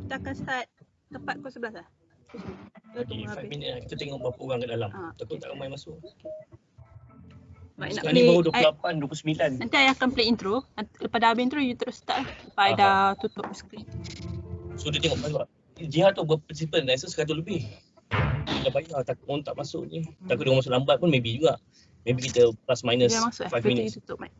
Kita akan start tepat pukul 11 lah. Lagi 5 minit lah. Kita tengok berapa orang kat dalam. Takut tak ramai masuk. Baik, nak Sekarang ni baru 28, 29. Nanti I akan play intro. Lepas dah habis intro, you terus start lah. Lepas I dah tutup screen. So dia tengok banyak. Jihad tu berapa participant? Rasa 100 lebih. Dah bayar, takut orang tak masuk ni. Takut dia masuk lambat pun maybe juga. Maybe kita plus minus 5 minutes. Tutup, Mat.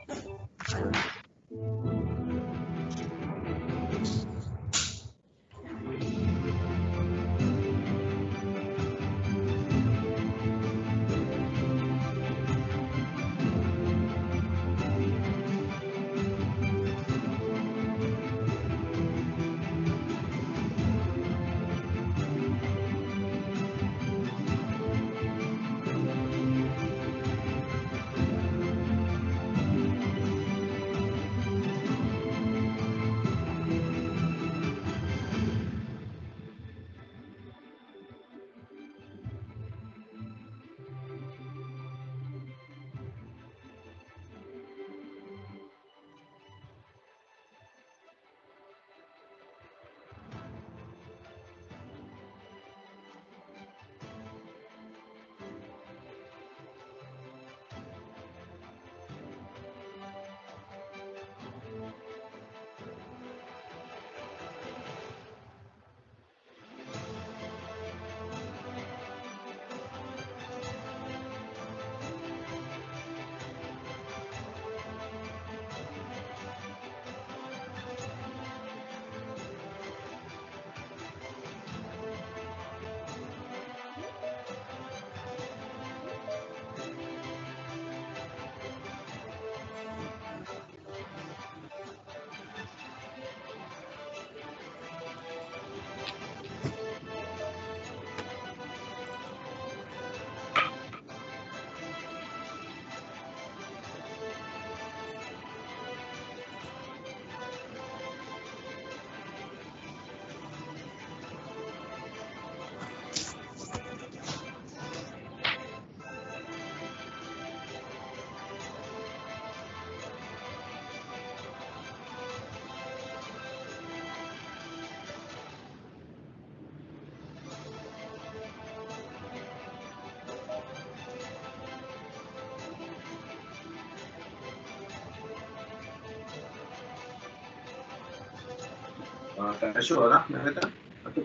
Tak sure lah nak kata. Aku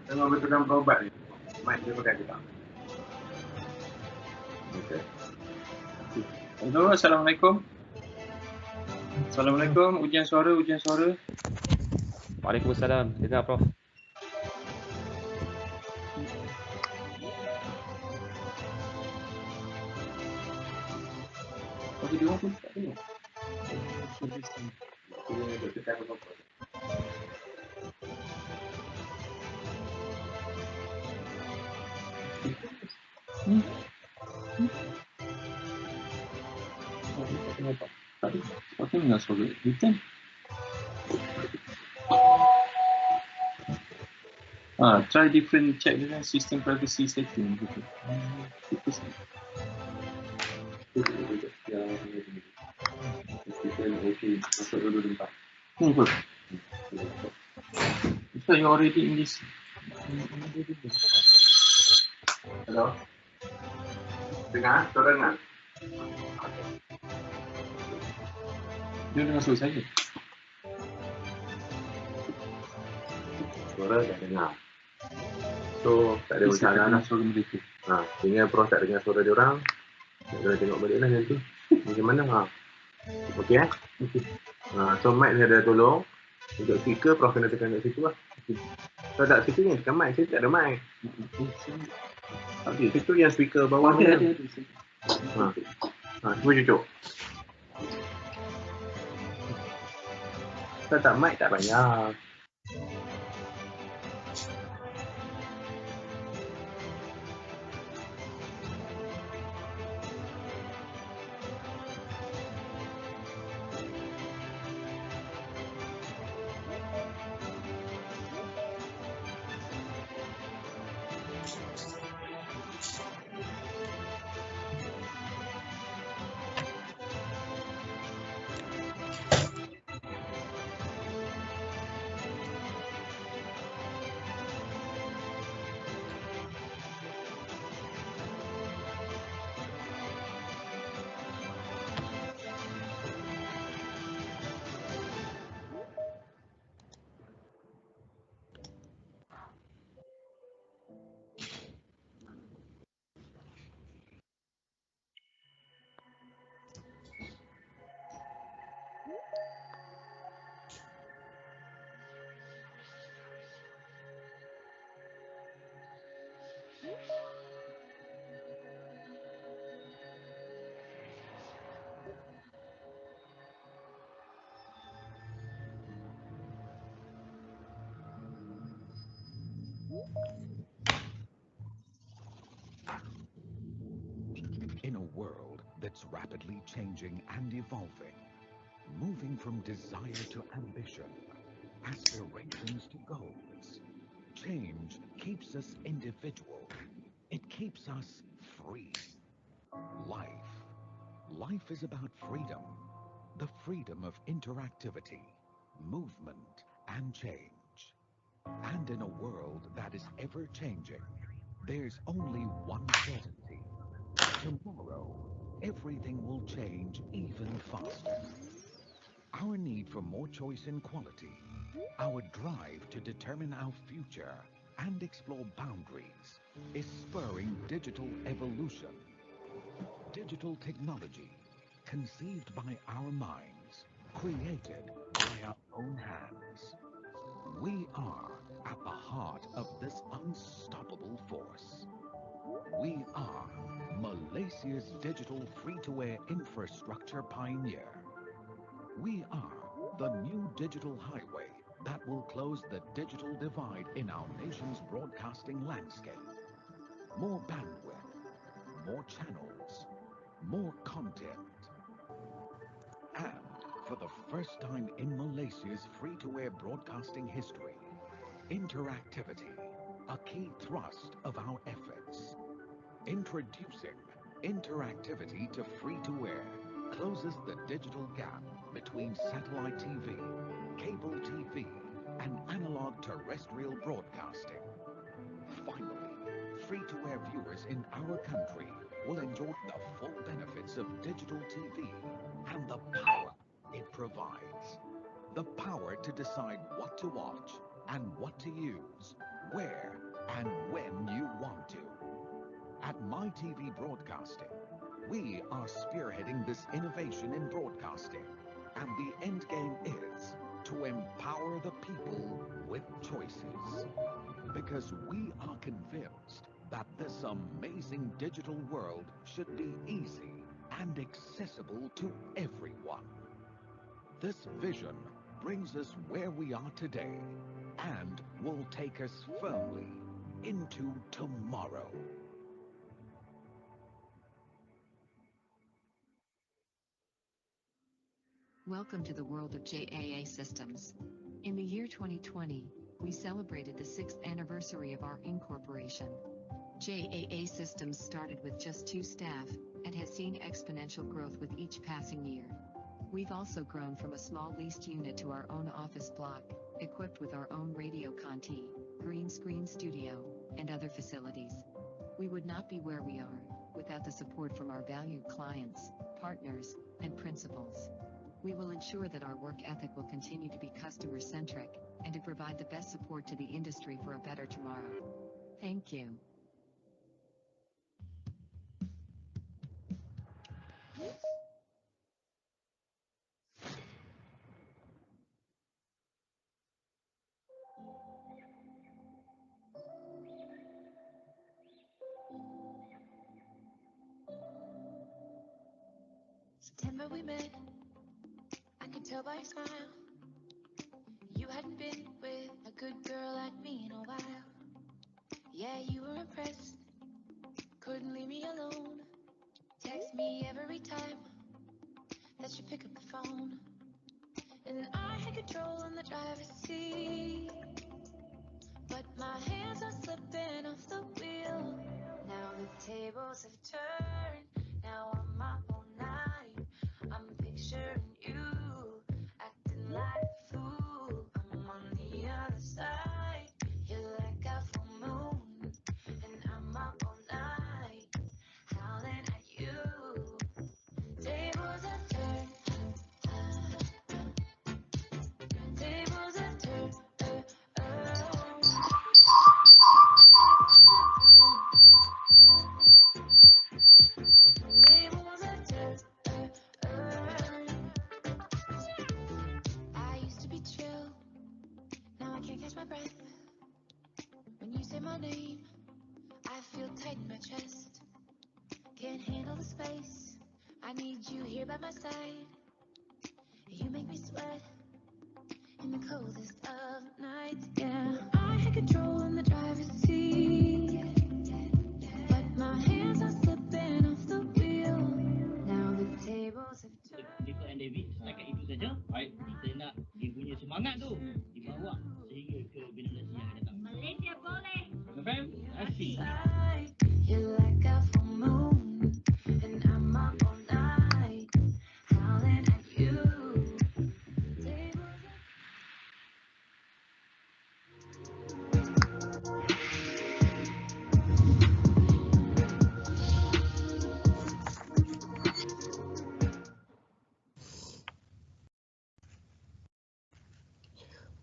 tengah betulkan perubat ni. Mic dia pakai ke tak? Okay. Halo, Assalamualaikum. Assalamualaikum, ujian suara. Waalaikumsalam, dengar Prof. Okey, dia orang pun tak tengok. Dia tekan apa-apa. Apa yang nak suara? Hutan? Try different, check dengan system privacy setting gitu. Okay, masuk dulu tempat. So you already in this. Hello? Dengar? Suara dengar? Dia dengar suara saya? Suara tak dengar. So, tak ada masalah lah. Suara mereka. Dengan Prof tak dengar suara dia orang, nak kena tengok balik lah nanti. Bagaimana? Okey eh? Okay. So, mic ni ada tolong. Untuk speaker, Prof kena tekan kat situ lah. Kalau tak situ yang tekan mic, saya tak ada mic. Okay, situ yang speaker bawah ni. Cuba cucuk. Kalau tak mic tak payah. In a world that's rapidly changing and evolving, moving from desire to ambition, aspirations to goals, change keeps us individual. It keeps us free. Life is about freedom, the freedom of interactivity, movement, and change. And in a world that is ever changing, there's only one certainty. Tomorrow, everything will change even faster. Our need for more choice and quality, our drive to determine our future and explore boundaries is spurring digital evolution. Digital technology, conceived by our minds, created by our own hands. We are at the heart of this unstoppable force. We are Malaysia's digital free-to-air infrastructure pioneer. We are the new digital highway that will close the digital divide in our nation's broadcasting landscape. More bandwidth, more channels, more content. And for the first time in Malaysia's free-to-air broadcasting history, interactivity, a key thrust of our efforts. Introducing interactivity to free-to-air closes the digital gap between satellite TV, cable TV, and analog terrestrial broadcasting. Finally, free-to-air viewers in our country will enjoy the full benefits of digital TV and the power it provides. The power to decide what to watch and what to use, where and when you want to. At MYTV Broadcasting, we are spearheading this innovation in broadcasting, and the end game is to empower the people with choices. Because we are convinced that this amazing digital world should be easy and accessible to everyone. This vision brings us where we are today and will take us firmly into tomorrow. Welcome to the world of JAA Systems. In the year 2020, we celebrated the 6th anniversary of our incorporation. JAA Systems started with just 2 staff and has seen exponential growth with each passing year. We've also grown from a small leased unit to our own office block, equipped with our own radio conti, green screen studio, and other facilities. We would not be where we are without the support from our valued clients, partners, and principals. We will ensure that our work ethic will continue to be customer-centric and to provide the best support to the industry for a better tomorrow. Thank you. remember we met, I could tell by your smile. You hadn't been with a good girl like me in a while. Yeah, you were impressed, couldn't leave me alone. Text me every time that you pick up the phone. And I had control on the driver's seat, but my hands are slipping off the wheel. Now the tables have turned, now I'm up all night. I'm picturing you, acting like a fool. I'm on the other side, you're like a full moon, and I'm up all night, howling at you. Tables have turned, tables have turned. Tables have turned. I used to be chill, now I can't catch my breath. When you say my name, I feel tight in my chest. Can't handle the space, I need you here by my side. You make me sweat in the coldest of nights, yeah. I had control in the driver's seat, but my hands are slipping off the wheel. Now the tables have turned. Kita and David setakat itu saja. Baik, kita nak dia punya semangat tu dibawa sehingga ke generasi yang akan datang. Malaysia boleh. FM, asik. You're like a full moon, and I'm up all night, howling at you.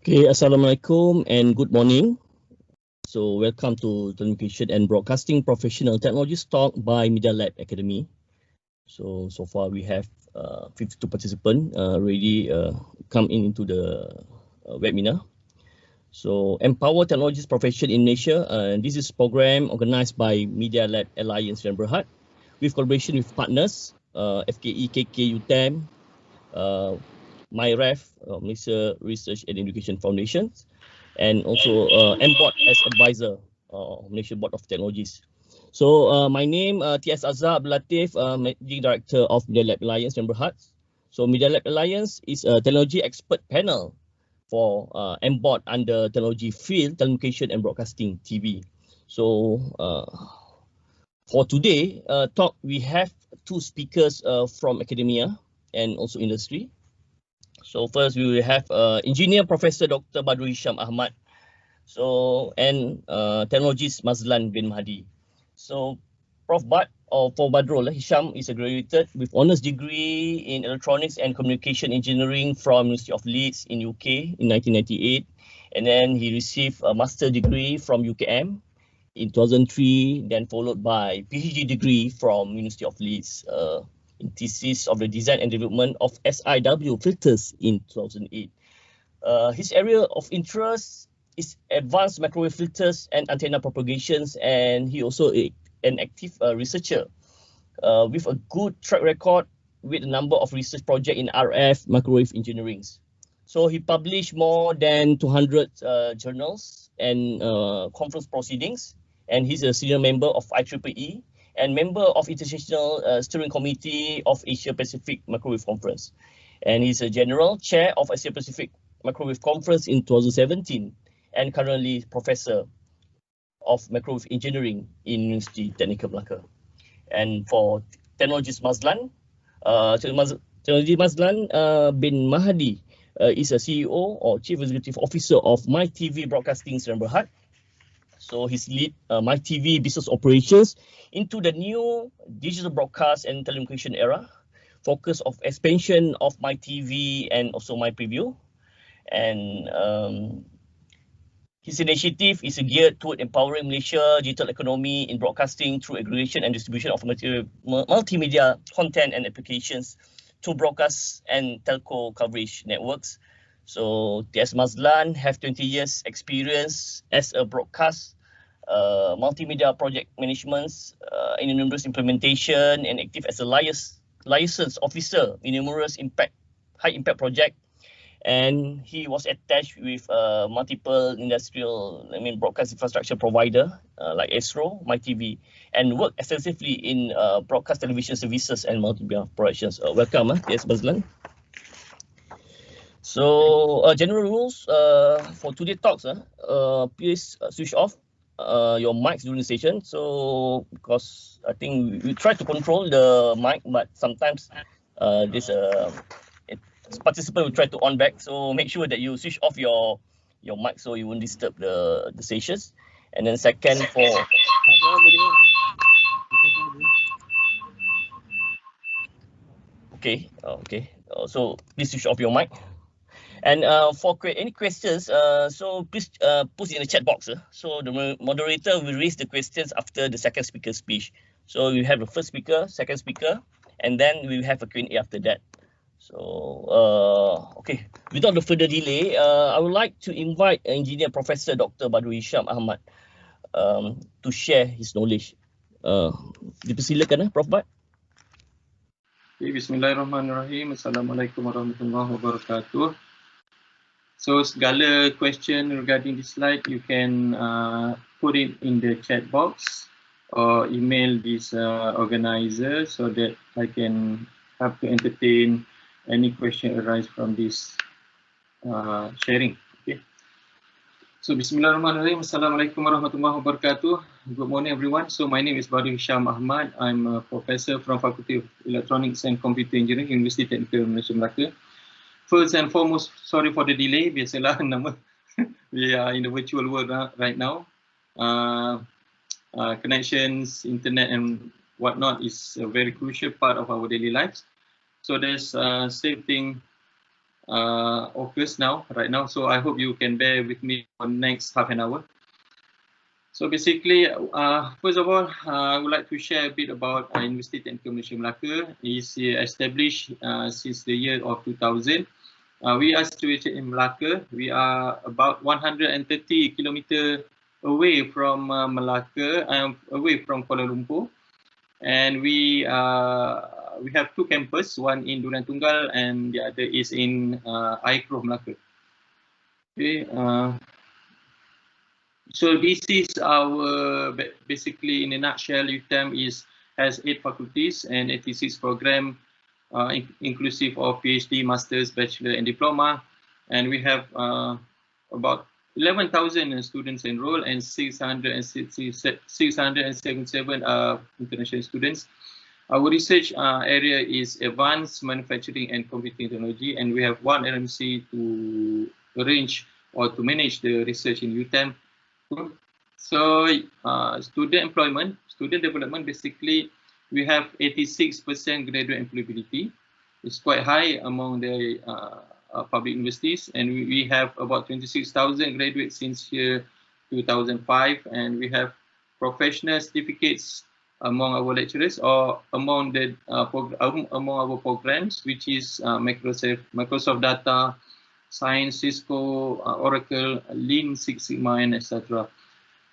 Okay, Assalamualaikum and good morning. So welcome to Telecommunication and Broadcasting Professional Technologist Talk by Medialab Academy. So far we have 52 participants already come into the webinar. So Empower Technologist Profession in Malaysia, and this is a program organized by Medialab Alliance dan Berhad with collaboration with partners FKE, KK, UTM, MyRef, Malaysia Research and Education Foundation, and also MBOT as advisor, Malaysia Board of Technologies. So my name T.S. Azhar Abdul Latif, Managing Director of Medialab Alliance and Berhad. So Medialab Alliance is a technology expert panel for MBOT under technology field, telecommunication and broadcasting TV. So for today talk, we have two speakers from academia and also industry. So first we will have Engineer Professor Dr. Badrul Hisham Ahmad. So and technologist Mazlan bin Mahdi. So Prof. Bad or for Badrul, Hisham is a graduated with honours degree in electronics and communication engineering from University of Leeds in UK in 1998, and then he received a master degree from UKM in 2003, then followed by PhD degree from University of Leeds. In thesis of the design and development of SIW filters in 2008. His area of interest is advanced microwave filters and antenna propagations, and he also an active researcher with a good track record with a number of research projects in RF microwave engineering. So he published more than 200 journals and conference proceedings, and he's a senior member of IEEE and member of International Steering Committee of Asia Pacific Microwave Conference. And he's a general chair of Asia Pacific Microwave Conference in 2017 and currently professor of microwave engineering in Universiti Teknikal Melaka. And for technologist Mazlan, technologist Mazlan bin Mahdi is a CEO or Chief Executive Officer of MYTV Broadcasting Sdn Bhd. So he's lead MYTV business operations into the new digital broadcast and telecommunication era, focus of expansion of MYTV and also MyPreview. And his initiative is geared toward empowering Malaysia digital economy in broadcasting through aggregation and distribution of multimedia content and applications to broadcast and telco coverage networks. So TS Mazlan have 20 years experience as a broadcast multimedia project management in numerous implementation and active as a liaison licensed officer in numerous high impact project, and he was attached with multiple broadcast infrastructure provider like ASRO, MYTV, and worked extensively in broadcast television services and multimedia productions. Welcome, yes, Mazlan. So general rules for today's talks, please switch off your mics during the session. So because I think we try to control the mic, but sometimes this participant will try to on back. So make sure that you switch off your mic so you won't disturb the sessions. And then second for okay. So please switch off your mic. And for any questions, so please put in the chat box. So the moderator will raise the questions after the second speaker's speech. So we have the first speaker, second speaker, and then we will have a Q&A after that. So, okay, without the further delay, I would like to invite Engineer Professor Dr. Badrul Hisham Ahmad to share his knowledge. Dipersilakan, Prof. Bad. Okay, Bismillahirrahmanirrahim. Assalamualaikum warahmatullahi wabarakatuh. So segala question regarding this slide, you can put it in the chat box or email this organizer so that I can have to entertain any question arise from this sharing. Okay. So Bismillahirrahmanirrahim. Assalamualaikum warahmatullahi wabarakatuh. Good morning, everyone. So my name is Badrul Hisham Ahmad. I'm a professor from Faculty of Electronics and Computer Engineering, Universiti Teknikal Malaysia, Melaka. First and foremost, sorry for the delay. Biasalah nama. We are in the virtual world right now. Connections, internet, and whatnot is a very crucial part of our daily lives. So there's same thing occurs right now. So I hope you can bear with me for the next half an hour. So basically, first of all, I would like to share a bit about Universiti Teknikal Malaysia Melaka. It's established since the year of 2000. We are situated in Melaka. We are about 130 kilometers away from Melaka, away from Kuala Lumpur, and we have two campuses, one in Durian Tunggal and the other is in Aikrov, Melaka. Okay. So this is our, basically in a nutshell, UTM has 8 faculties and 86 programs, inclusive of PhD, Masters, Bachelor and Diploma. And we have about 11,000 students enrolled and 677 international students. Our research area is advanced manufacturing and computing technology, and we have one LMC to arrange or to manage the research in UTM. So student development, basically we have 86% graduate employability. It's quite high among the public universities, and we have about 26,000 graduates since year 2005, and we have professional certificates among our lecturers or among the among our programs, which is Microsoft Data Science, Cisco, Oracle, Lean Six Sigma, and etc.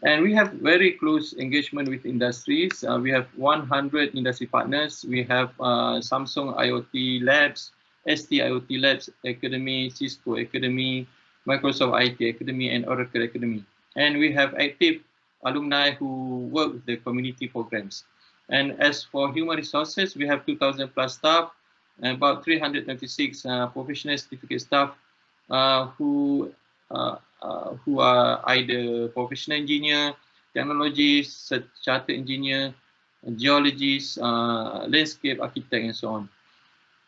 And we have very close engagement with industries. We have 100 industry partners. We have Samsung IoT Labs, ST IoT Labs Academy, Cisco Academy, Microsoft IT Academy, and Oracle Academy. And we have active alumni who work with the community programs. And as for human resources, we have 2,000 plus staff and about 326 professional certificate staff who are either professional engineer, technologists, chartered engineer, geologists, landscape architect, and so on.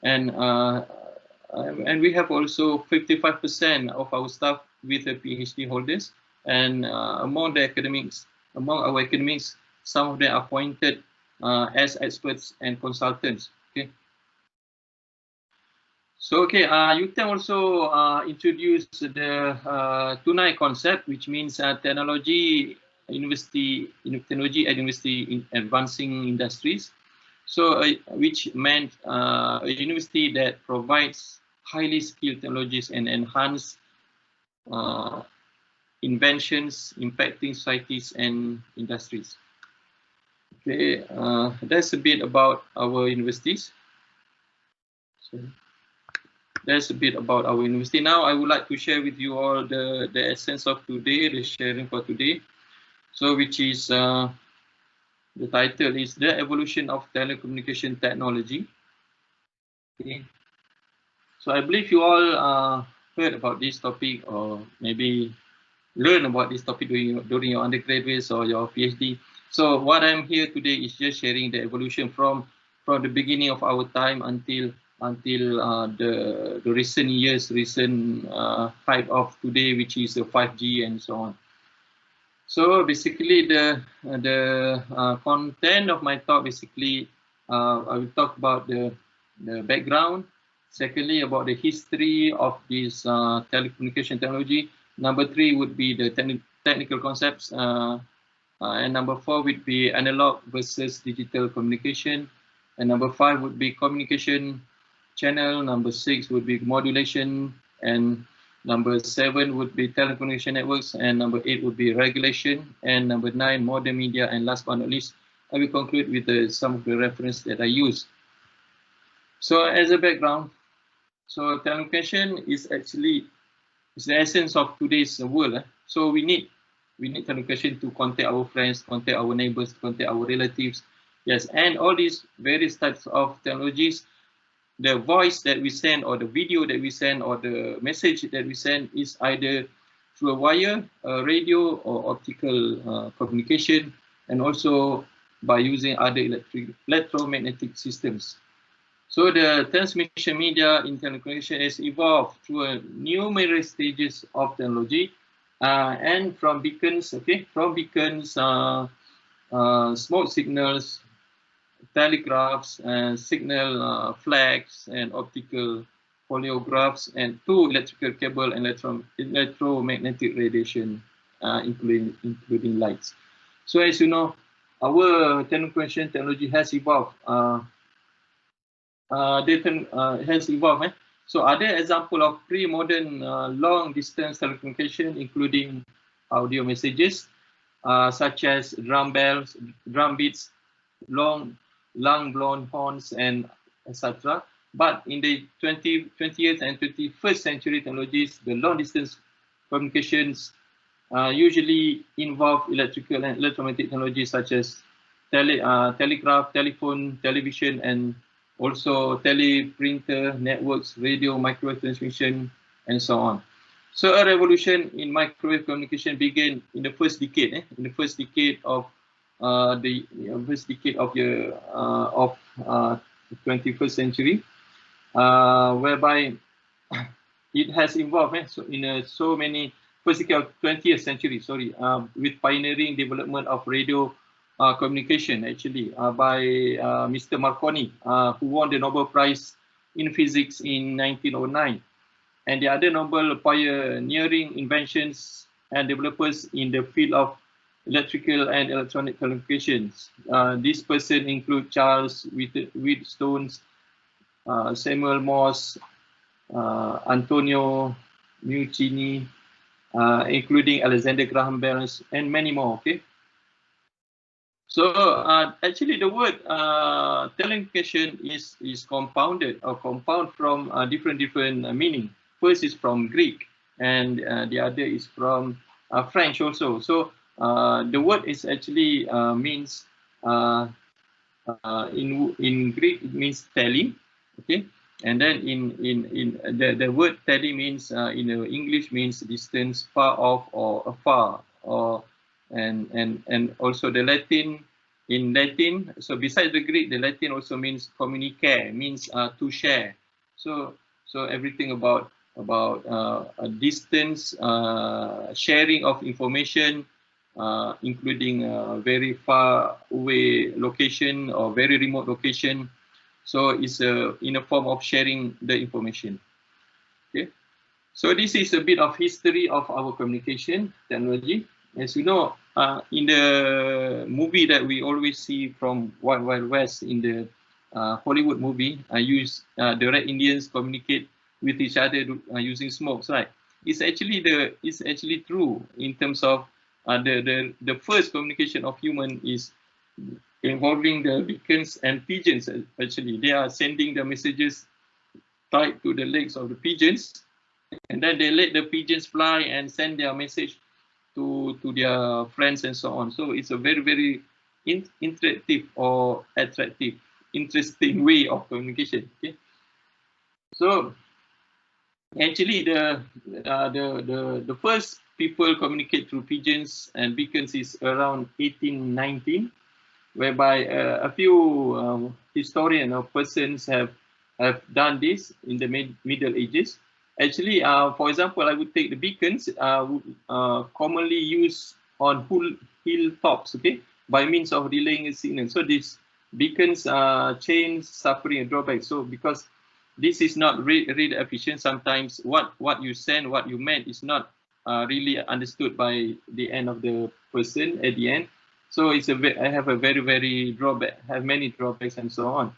And we have also 55% of our staff with a PhD holders, and among our academics, some of them are appointed as experts and consultants. Okay. So UTM also introduced the TUNAI concept, which means technology at university in advancing industries. So which meant a university that provides highly skilled technologies and enhance inventions impacting societies and industries. Okay, that's a bit about our universities. So that's a bit about our university. Now I would like to share with you all the essence of today, the sharing for today. So which is the title is The Evolution of Telecommunication Technology. Okay. So I believe you all heard about this topic, or maybe learn about this topic during your undergraduates or your PhD. So what I'm here today is just sharing the evolution from the beginning of our time until the recent years, recent hype of today, which is 5G and so on. So basically, the content of my talk, basically, I will talk about the background. Secondly, about the history of this telecommunication technology. Number 3 would be the technical concepts, and number 4 would be analog versus digital communication, and number 5 would be communication channel. Number 6 would be modulation, and number 7 would be telecommunication networks, and number 8 would be regulation, and number 9 modern media, and last but not least, I will conclude with some of the reference that I use. So as a background, so telecommunication is actually the essence of today's world. So we need telecommunication to contact our friends, contact our neighbors, contact our relatives. Yes, and all these various types of technologies, the voice that we send, or the video that we send, or the message that we send is either through a wire, a radio, or optical communication, and also by using other electromagnetic systems. So the transmission media in telecommunication has evolved through numerous stages of technology, and from beacons, smoke signals, telegraphs, and signal flags, and optical polyographs, and to electrical cable and electromagnetic radiation, including lights. So as you know, our telecommunication technology has evolved. So other example of pre-modern long-distance telecommunication, including audio messages, such as drum bells, drum beats, long blown horns, and etc. But in the 20th and 21st century technologies, the long-distance communications usually involve electrical and electromagnetic technologies such as telegraph, telephone, television, and also teleprinter networks, radio, microwave transmission, and so on. So a revolution in microwave communication began in the first decade, in the first decade of the 21st century, whereby it has evolved. So in so many first decade of 20th century, with pioneering development of radio communication, actually, by Mr. Marconi, who won the Nobel Prize in Physics in 1909. And the other Nobel pioneering inventions and developers in the field of electrical and electronic communications. This person include Charles Wheatstone, Samuel Morse, Antonio Muccini, including Alexander Graham Bell, and many more. Okay. So actually, the word telecommunication is compound from different meaning. First is from Greek, and the other is from French also. So the word is actually means in Greek it means tele, okay, and then in the word tele means in English means distance, far off, or afar, or and also the Latin, in Latin, so besides the Greek, the Latin also means communicare, means to share. So everything about a distance, sharing of information, including very far away location or very remote location. So it's in a form of sharing the information. Okay. So this is a bit of history of our communication technology. As you know, in the movie that we always see from Wild Wild West, in the Hollywood movie, the Red Indians communicate with each other using smokes, right? It's actually true in terms of the first communication of human is involving the beacons and pigeons. Actually, they are sending the messages tied to the legs of the pigeons, and then they let the pigeons fly and send their message to their friends and so on. So it's a very, very interactive or attractive, interesting way of communication. Okay, so actually the first people communicate through pigeons and beacons is around 1819, whereby a few historians or persons have done this in the Middle Ages. Actually, for example, I would take the beacons commonly used on hilltops, okay, by means of relaying a signal. So these beacons change suffering a drawback. So because this is not really efficient, sometimes what you send, what you meant is not really understood by the end of the person at the end. So it's I have a very, very drawback, have many drawbacks and so on.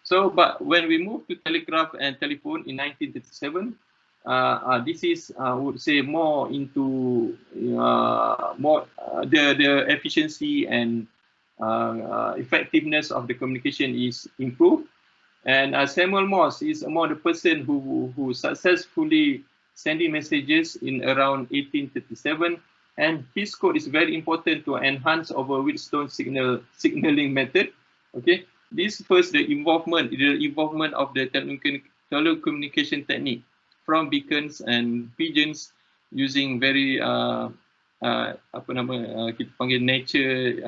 So, but when we move to telegraph and telephone in 1937, this is, I would say, more into the efficiency and effectiveness of the communication is improved. And Samuel Morse is among the person who successfully sending messages in around 1837, and his code is very important to enhance over Wheatstone signaling method. Okay, this first the involvement of the telecommunication technique from beacons and pigeons using very kita panggil nature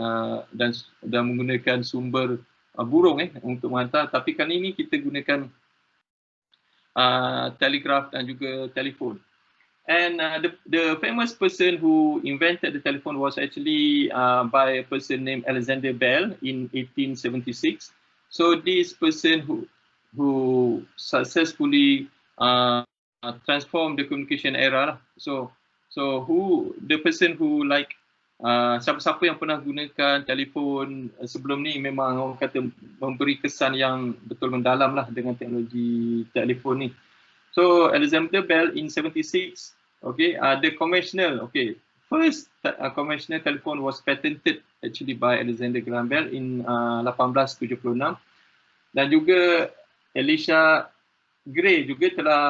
dan menggunakan sumber burung untuk menghantar, tapi kali ini kita gunakan telegraph dan juga telefon. And the famous person who invented the telephone was actually by a person named Alexander Bell in 1876. So this person who successfully transformed the communication era. So the person who like siapa-siapa yang pernah gunakan telefon sebelum ni memang orang kata memberi kesan yang betul mendalam lah dengan teknologi telefon ni. So Alexander Bell in 76, okay, the conventional, okay, first conventional telephone was patented actually by Alexander Graham Bell in 1876, dan juga Elisha Gray juga telah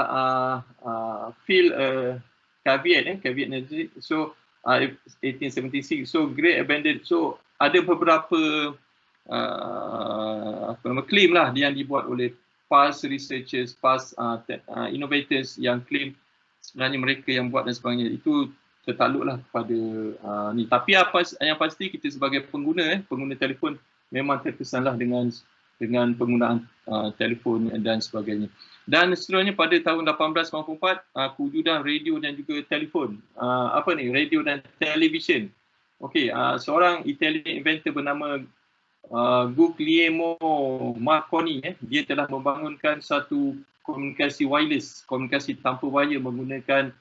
fill a caveat nanti. So 1876, so Gray abandoned. So ada beberapa claim lah yang dibuat oleh past researchers, past innovators yang claim sebenarnya mereka yang buat dan sebagainya. Itu tertakluklah kepada ni. Tapi apa yang pasti kita sebagai pengguna telefon memang terkesanlah dengan penggunaan telefon dan sebagainya. Dan seterusnya pada tahun 1894 kewujudan radio dan juga telefon. Radio dan television. Okey, seorang Italian inventor bernama Guglielmo Marconi, dia telah membangunkan satu komunikasi wireless, komunikasi tanpa wire menggunakan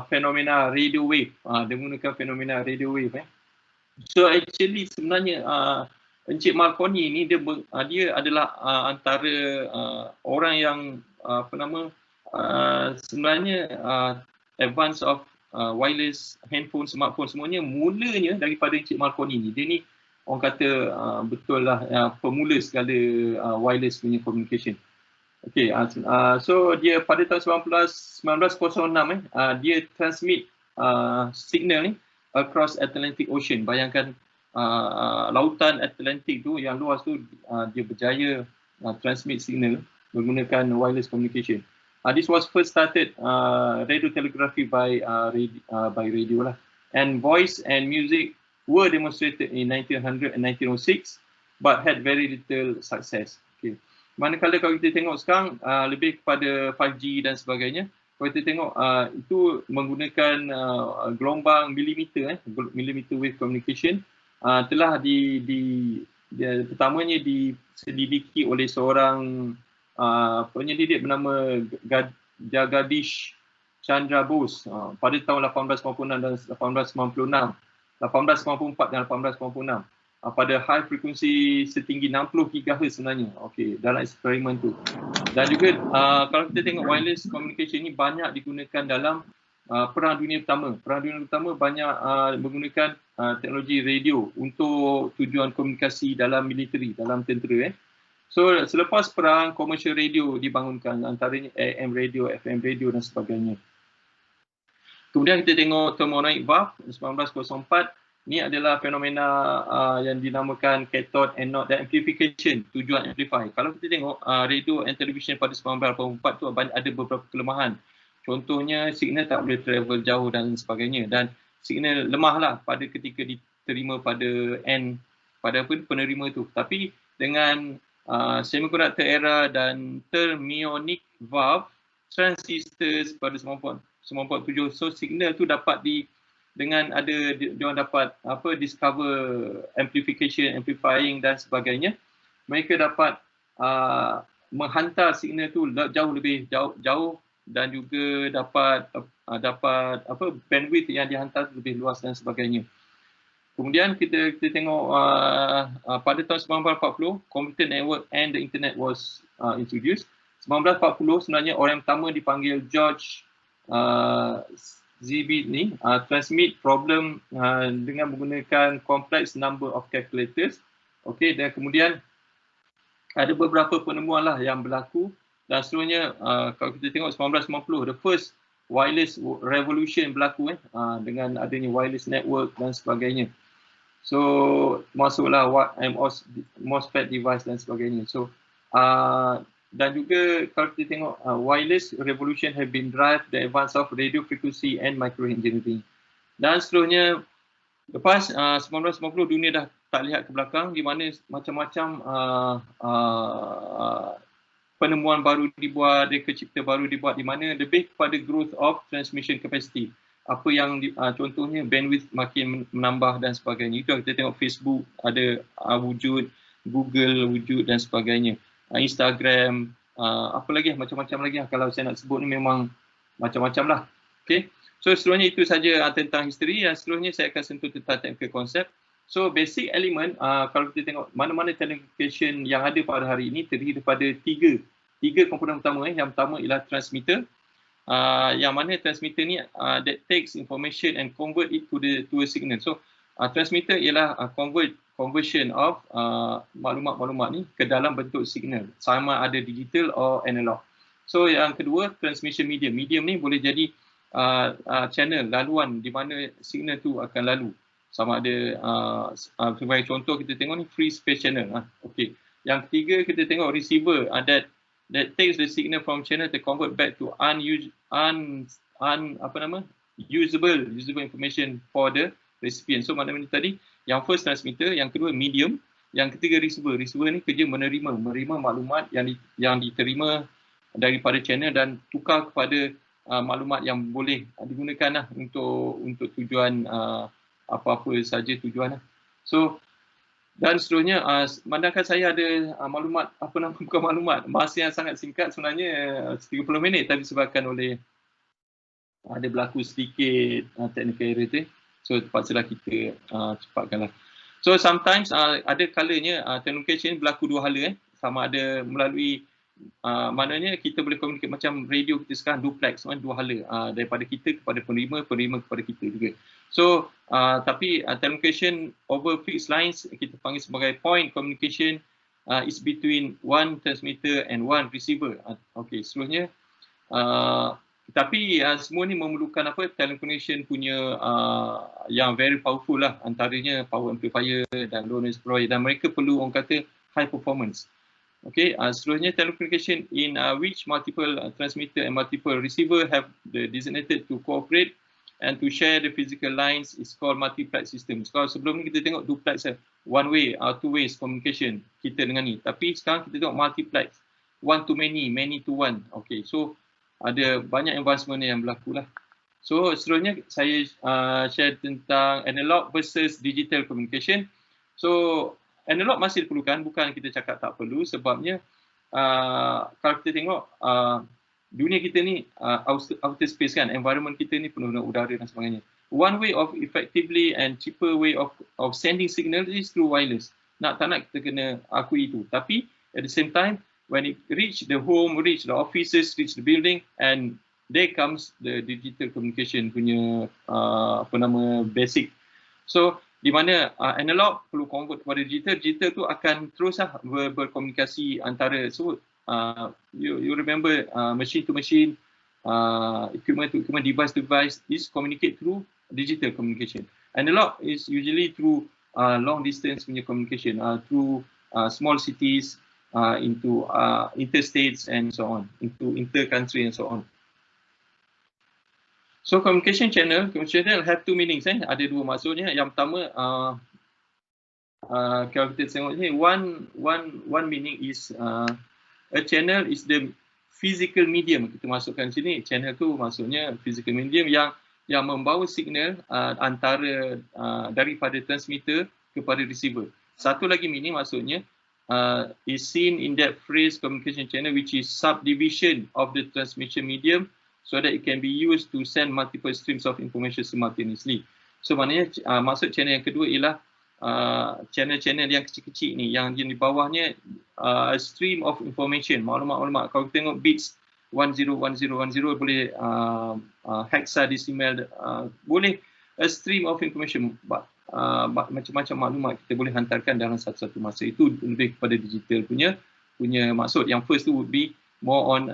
fenomena radio wave. Dia menggunakan fenomena radio wave. So actually sebenarnya Encik Marconi ni dia adalah antara orang yang sebenarnya advance of wireless handphone, smartphone semuanya mulanya daripada Encik Marconi ni. Dia ni orang kata betul lah pemula segala wireless punya communication. Okay, so dia pada tahun 1906 dia transmit signal ni across Atlantic Ocean. Bayangkan lautan Atlantik tu yang luas tu dia berjaya transmit signal menggunakan wireless communication. This was first started radio telegraphy by radio lah. And voice and music were demonstrated in 1900 and 1906 but had very little success. Okay. Manakala kalau kita tengok sekarang lebih kepada 5G dan sebagainya, kalau kita tengok itu menggunakan gelombang milimeter, millimeter wave communication. Telah pertamanya diselidiki oleh seorang penyelidik bernama Jagadish Chandra Bose pada tahun 1896 dan 1894 dan 1896 pada high frequency setinggi 60 GHz sebenarnya. Okey, dalam eksperimen tu. Dan juga kalau kita tengok wireless communication ni banyak digunakan dalam Perang Dunia Pertama. Perang Dunia Pertama banyak menggunakan teknologi radio untuk tujuan komunikasi dalam militeri, dalam tentera. So selepas perang, commercial radio dibangunkan, antaranya AM radio, FM radio dan sebagainya. Kemudian kita tengok thermonomic valve 1904. Ni adalah fenomena yang dinamakan cathode, anode dan amplification, tujuan amplify. Kalau kita tengok radio and television pada 1984 tu ada beberapa kelemahan. Contohnya signal tak boleh travel jauh dan sebagainya, dan signal lemah lah pada ketika diterima pada penerima tu. Tapi dengan semiconductor era dan thermionic valve transistors pada 1947, so signal tu dapat dengan ada diorang dapat discover amplification, amplifying dan sebagainya, mereka dapat menghantar signal tu jauh lebih jauh dan juga dapat bandwidth yang dihantar lebih luas dan sebagainya. Kemudian kita tengok pada tahun 1940 computer network and the internet was introduced. 1940 sebenarnya orang pertama dipanggil George ZB ni transmit problem dengan menggunakan complex number of calculators. Okey, dan kemudian ada beberapa penemuan lah yang berlaku, dan seterusnya kalau kita tengok 1990 the first wireless revolution berlaku dengan adanya wireless network dan sebagainya. So masuklah MOSFET device dan sebagainya. So dan juga kalau kita tengok wireless revolution have been drive the advance of radio frequency and microengineering. Dan seterusnya lepas 1990 dunia dah tak lihat ke belakang, di mana macam-macam penemuan baru dibuat, reka cipta baru dibuat, di mana lebih kepada growth of transmission capacity. Apa yang contohnya bandwidth makin menambah dan sebagainya. Itu kita tengok Facebook ada wujud, Google wujud dan sebagainya. Instagram, apa lagi, macam-macam lagi. Kalau saya nak sebut ni memang macam-macam lah. Okay. So seterusnya itu saja tentang history, dan seterusnya saya akan sentuh tentang technical concept. So basic element, kalau kita tengok mana-mana telecommunication yang ada pada hari ini terdiri daripada tiga komponen utama. Yang pertama ialah transmitter, yang mana transmitter ni that takes information and convert it to a signal. So transmitter ialah conversion of maklumat-maklumat ni ke dalam bentuk signal, sama ada digital or analog. So yang kedua, transmission medium. Medium ni boleh jadi channel, laluan di mana signal tu akan lalu. Sama ada sebagai contoh kita tengok ni free space channel. Okay. Yang ketiga kita tengok receiver, that takes the signal from channel to convert back to usable information for the recipient. So maknanya tadi yang first transmitter, yang kedua medium, yang ketiga receiver. Receiver ni kerja menerima maklumat yang diterima daripada channel dan tukar kepada maklumat yang boleh digunakan lah untuk tujuan apa-apa saja tujuan lah. So dan seterusnya, mandangkan saya ada maklumat, bukan maklumat, masa yang sangat singkat sebenarnya 30 minit, tapi disebabkan oleh ada berlaku sedikit technical error tu. So terpaksalah kita cepatkanlah. So sometimes ada kalanya telecommunication berlaku dua hala. Sama ada melalui maknanya kita boleh communicate macam radio kita sekarang duplex, dua hala, daripada kita kepada penerima kepada kita juga. So tapi telecommunication over fixed lines kita panggil sebagai point communication is between one transmitter and one receiver. Okay, seterusnya tapi semua ni memerlukan telecommunication punya yang very powerful lah, antaranya power amplifier dan low noise provider, dan mereka perlu orang kata high performance. Okay, seterusnya telecommunication in which multiple transmitter and multiple receiver have designated to cooperate and to share the physical lines is called multiplex system. Kalau sebelum ni kita tengok duplex, one way, two ways communication kita dengan ni, tapi sekarang kita tengok multiplex, one to many, many to one. Okay, so ada banyak advancement yang berlaku lah. So seterusnya saya share tentang analog versus digital communication. So analog masih diperlukan, bukan kita cakap tak perlu, sebabnya kalau kita tengok dunia kita ni outer space kan, environment kita ni penuh dengan udara dan sebagainya. One way of effectively and cheaper way of sending signal is through wireless. Tak nak kita kena akui itu. Tapi at the same time, when it reach the home, reach the offices, reach the building, and there comes the digital communication punya basic. So di mana analog perlu convert kepada digital tu akan terus berkomunikasi antara. So you remember machine to machine, equipment to equipment, device to device is communicate through digital communication. Analog is usually through long distance punya communication, through small cities, into interstates and so on, into inter-country and so on. So communication channel have two meanings. Ada dua maksudnya. Yang pertama, kalau kita tengok ni, one meaning is a channel is the physical medium. Kita masukkan sini, channel tu maksudnya physical medium yang membawa signal antara daripada transmitter kepada receiver. Satu lagi meaning maksudnya is seen in that phrase communication channel, which is subdivision of the transmission medium so that it can be used to send multiple streams of information simultaneously. So maknanya maksud channel yang kedua ialah channel-channel yang kecil-kecil ni, yang di bawahnya a stream of information, maklumat-maklumat. Kalau kita tengok bits 101010 boleh hexadecimal, boleh a stream of information, macam-macam maklumat kita boleh hantarkan dalam satu-satu masa. Itu lebih kepada digital punya maksud. Yang first tu would be more on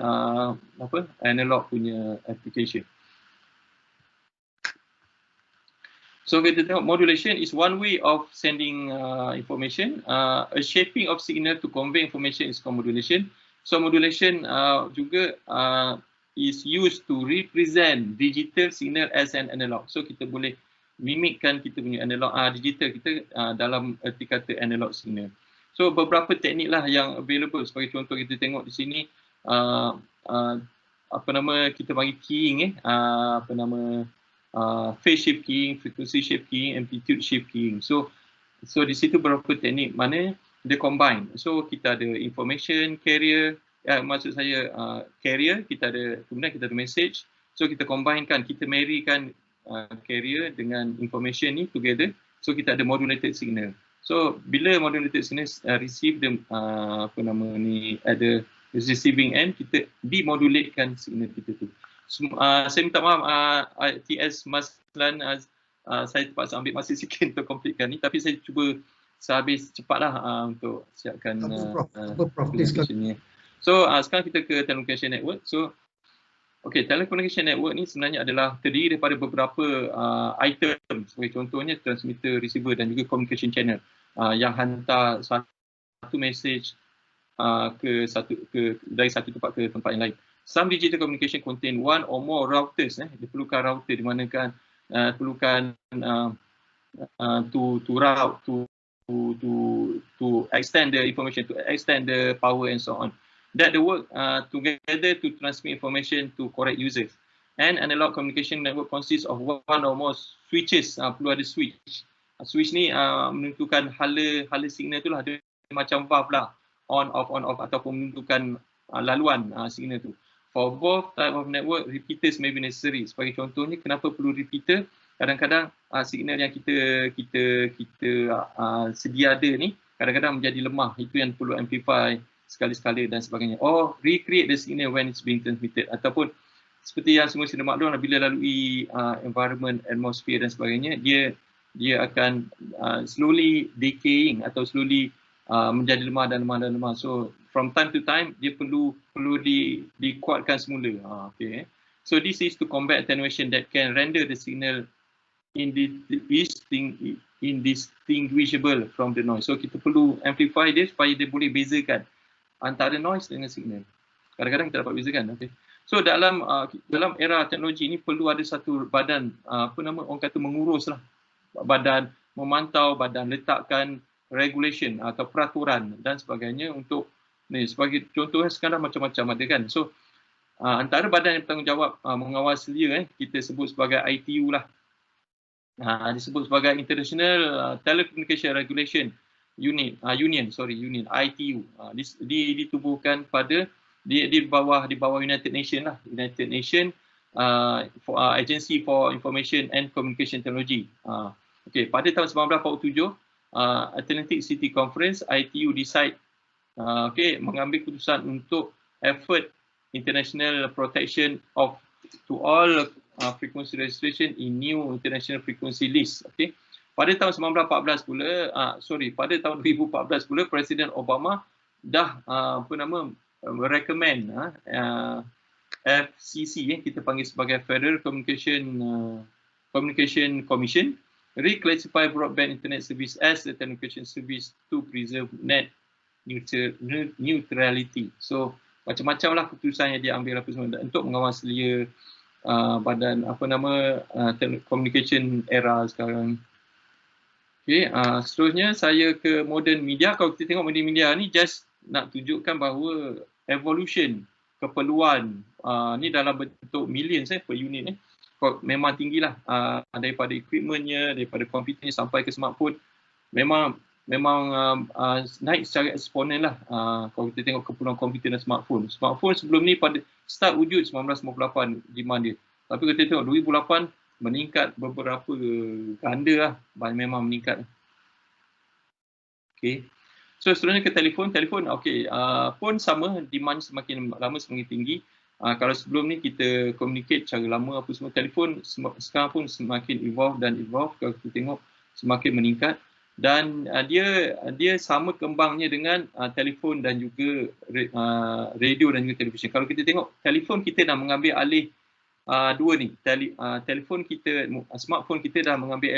analog punya application. So kita tengok modulation is one way of sending information. A shaping of signal to convey information is called modulation. So modulation juga is used to represent digital signal as an analog. So kita boleh mimikkan kita punya analog digital kita dalam erti kata analog signal. So beberapa teknik lah yang available. Sebagai contoh kita tengok di sini kita bagi keying phase shift keying, frequency shift keying, amplitude shift keying. So di situ beberapa teknik mana dia combine. So kita ada information carrier, maksud saya carrier, kemudian kita ada message. So kita combinekan, kita marrykan carrier dengan information ni together. So kita ada modulated signal. So bila modulated signal receive the at the receiving end, kita demodulatekan signal kita tu. Saya minta maaf TS Mazlan, saya terpaksa ambil masa sikit untuk completekan ni, tapi saya cuba sehabis cepatlah untuk siapkan presentation ni. So sekarang kita ke telecommunication network. So telecommunication network ni sebenarnya adalah terdiri daripada beberapa item, sebagai contohnya transmitter, receiver dan juga communication channel yang hantar satu message dari satu tempat ke tempat yang lain. Some digital communication contain one or more routers. Diperlukan router di mana kan perlukan to route, to extend the information, to extend the power and so on. That they work together to transmit information to correct users. And analog communication network consists of one or more switches. Perlu ada switch. Switch ni menentukan hala signal tu lah. Dia macam valve lah, on off ataupun menentukan laluan signal tu. For both type of network, repeaters may be necessary. Sebagai contohnya, kenapa perlu repeater? Kadang-kadang signal yang kita sedia ada ni kadang-kadang menjadi lemah. Itu yang perlu amplify sekali-sekala dan sebagainya. Or recreate the signal when it's being transmitted. Ataupun seperti yang semua sudah maklum, bila lalui environment, atmosphere dan sebagainya, dia akan slowly decaying atau slowly menjadi lemah dan lemah. So from time to time dia perlu dikuatkan semula. So this is to combat attenuation that can render the signal indistinguishable from the noise. So kita perlu amplify dia supaya dia boleh bezakan antara noise dengan signal. Kadang-kadang kita dapat bezakan. So dalam era teknologi ini perlu ada satu badan orang kata mengurus lah, badan memantau, badan letakkan regulation atau peraturan dan sebagainya untuk ni. Sebagai contohnya sekarang macam-macam ada kan. So antara badan yang bertanggungjawab mengawasi dia kita sebut sebagai ITU lah. Disebut sebagai International Telecommunication Regulation Union, ITU. Ditubuhkan pada di bawah United Nations lah. United Nations Agency for Information and Communication Technology. Pada tahun 1947 Atlantic City Conference, ITU decide mengambil keputusan untuk effort international protection to all frequency registration in new international frequency list. Pada tahun 1914 pula, pada tahun 2014 pula, Presiden Obama dah recommend FCC, kita panggil sebagai Federal Communication Commission, reclassify broadband internet service as a telecommunication service to preserve net neutrality. So macam-macam lah keputusan yang dia ambil apa semua untuk mengawal selia badan telecommunication era sekarang. Okay, seterusnya saya ke modern media. Kalau kita tengok modern media ni just nak tunjukkan bahawa evolution keperluan ni dalam bentuk millions per unit memang tinggilah, daripada equipmentnya, daripada komputernya sampai ke smartphone memang naik secara eksponen lah. Kalau kita tengok keperluan komputer dan smartphone sebelum ni pada start wujud 1998 demand dia, tapi kita tengok 2008 meningkat beberapa ganda lah, memang meningkat. Okay. So seterusnya ke telefon, pun sama, demand semakin lama semakin tinggi. Kalau sebelum ni kita communicate cara lama apa semua, telefon sekarang pun semakin evolve. Kalau kita tengok semakin meningkat, dan dia sama kembangnya dengan telefon dan juga radio dan juga televisyen. Kalau kita tengok telefon, kita dah mengambil alih dua ni, telefon kita, smartphone kita dah mengambil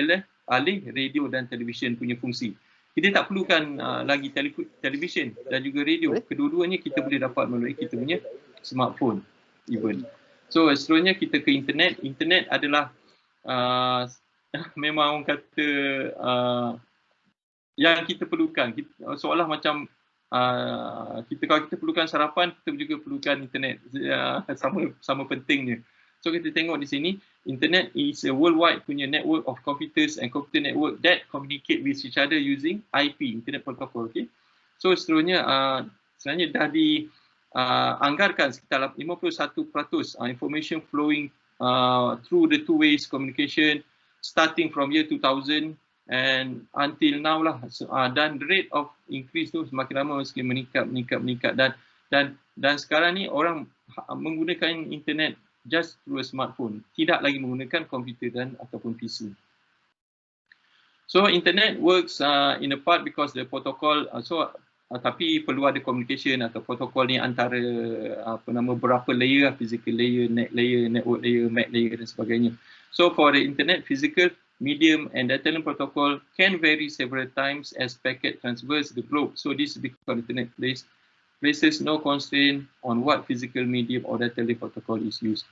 alih radio dan televisyen punya fungsi. Kita tak perlukan lagi televisyen dan juga radio. Kedua-duanya kita boleh dapat melalui kita punya smartphone even. So seterusnya kita ke internet. Internet adalah memang orang kata yang kita perlukan. Seolah macam kalau kita perlukan sarapan, kita juga perlukan internet. Sama pentingnya. So kita tengok di sini, internet is a worldwide punya network of computers and computer network that communicate with each other using IP, internet protocol. Okay. So seterusnya sebenarnya dah dianggarkan sekitar 51% information flowing through the two ways communication starting from year 2000 and until now lah. Dan rate of increase tu semakin lama semakin meningkat dan sekarang ni orang menggunakan internet just through a smartphone, tidak lagi menggunakan komputer ataupun PC. So internet works in a part because the protocol, tapi perlu ada communication atau protokol ni antara berapa layer, physical layer, net layer, network layer, MAC layer dan sebagainya. So for the internet, physical, medium and data link protocol can vary several times as packet traverse the globe. So this is because internet places no constraint on what physical medium or data link protocol is used.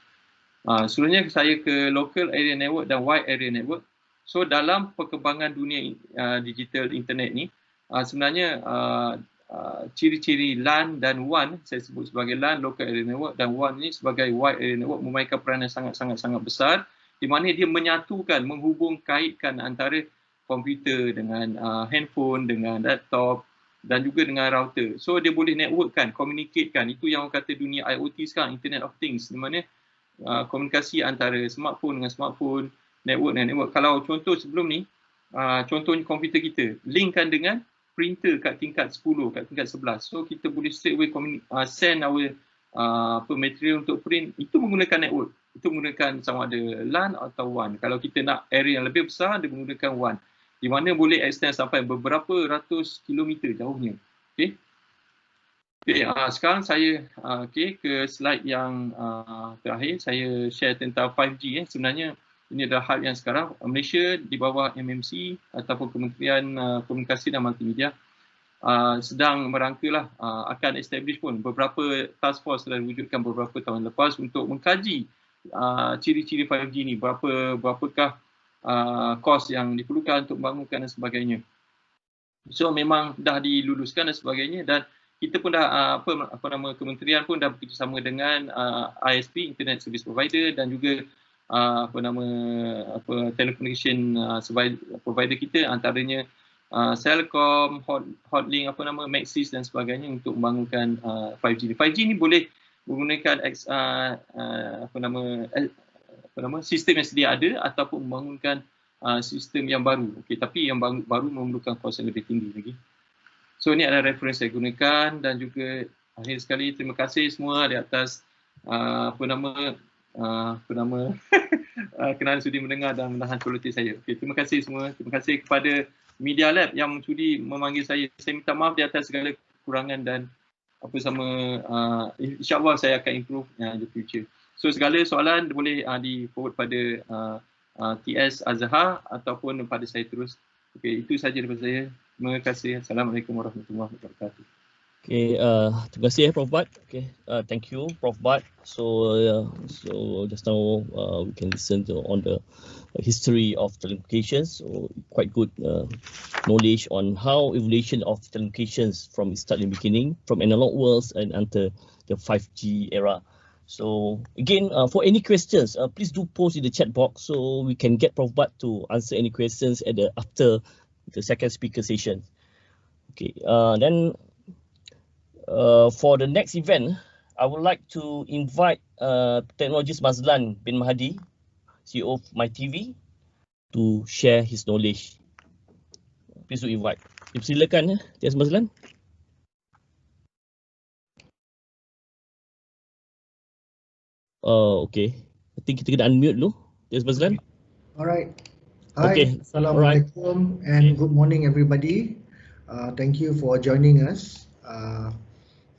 Seterusnya saya ke local area network dan wide area network. So dalam perkembangan dunia digital internet ni, sebenarnya ciri-ciri LAN dan WAN, saya sebut sebagai LAN, local area network, dan WAN ni sebagai wide area network memainkan peranan sangat besar, di mana dia menyatukan, kaitkan antara komputer dengan handphone, dengan laptop dan juga dengan router. So dia boleh networkkan, communicatekan. Itu yang orang kata dunia IoT sekarang, Internet of Things, di mana komunikasi antara smartphone dengan smartphone, network dengan network. Kalau contoh sebelum ni, contohnya komputer kita, linkkan dengan printer kat tingkat 10, kat tingkat 11. So kita boleh straight away send our material untuk print, itu menggunakan network. Itu menggunakan sama ada LAN atau WAN. Kalau kita nak area yang lebih besar, dia menggunakan WAN. Di mana boleh extend sampai beberapa ratus kilometer jauhnya. Okay. Okay, sekarang saya ke slide yang terakhir. Saya share tentang 5G. Sebenarnya ini adalah hal yang sekarang Malaysia di bawah MMC ataupun Kementerian Komunikasi dan Multimedia sedang merangkalah akan establish pun beberapa task force telah diwujudkan beberapa tahun lepas untuk mengkaji ciri-ciri 5G ni, berapakah kos yang diperlukan untuk membangunkan dan sebagainya. So memang dah diluluskan dan sebagainya, dan kita pun dah kementerian pun dah bekerjasama dengan ISP, Internet Service Provider, dan juga telecommunication provider kita, antaranya Celcom, Hotlink, Maxis dan sebagainya untuk membangunkan 5G. 5G ni boleh menggunakan sistem yang sedia ada ataupun membangunkan sistem yang baru. Okay, tapi yang baru memerlukan kos yang lebih tinggi lagi. So ini adalah referensi saya gunakan, dan juga akhir sekali terima kasih semua di atas apa nama kerana sudi mendengar dan menahan kualiti saya. Okay, terima kasih semua. Terima kasih kepada Medialab yang sudi memanggil saya. Saya minta maaf di atas segala kekurangan dan apa sama insyaAllah saya akan improve in the future. So segala soalan boleh di forward pada TS Azhar ataupun pada saya terus. Okay, itu sahaja daripada saya. Terima kasih. Assalamualaikum warahmatullahi wabarakatuh. Okay, terima kasih Prof Bad. Okay, thank you Prof Bad. So just now we can listen on the history of telecommunications. So quite good knowledge on how evolution of telecommunications from its start in the beginning, from analog worlds and until the 5G era. So again, for any questions, please do post in the chat box so we can get Prof Bad to answer any questions at after the second speaker session. Okay, then. For the next event, I would like to invite technologist Mazlan bin Mahdi, CEO of MYTV, to share his knowledge. Please do invite. Silakan, TS Mazlan. Okay. I think kita kena unmute dulu. TS Mazlan. Alright. Hi, okay. Assalamualaikum and good morning everybody. Thank you for joining us.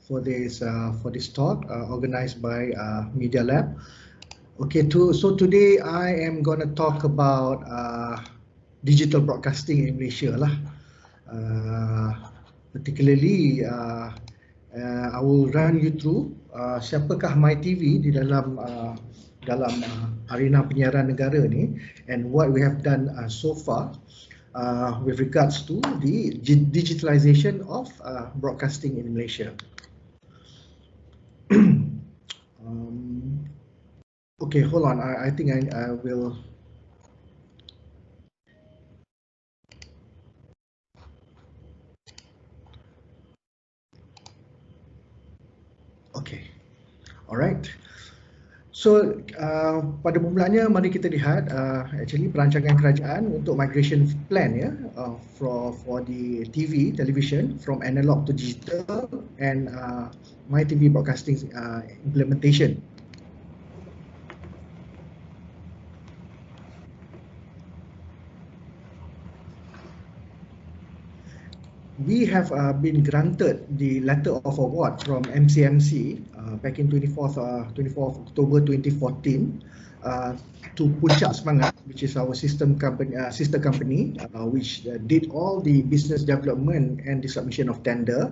For this talk organized by Medialab. Okay, so today I am going to talk about digital broadcasting in Malaysia lah. Particularly, I will run you through siapakah MYTV di dalam arena penyiaran negara ni and what we have done so far. With regards to the digitalization of broadcasting in Malaysia. Okay, hold on. I think I will. Okay, alright. So pada permulaannya mari kita lihat actually perancangan kerajaan untuk migration plan ya for the television from analog to digital and MYTV broadcasting implementation. We have been granted the letter of award from MCMC back in 24th October 2014 to Puncak Semangat, which is our sister company, which did all the business development and the submission of tender.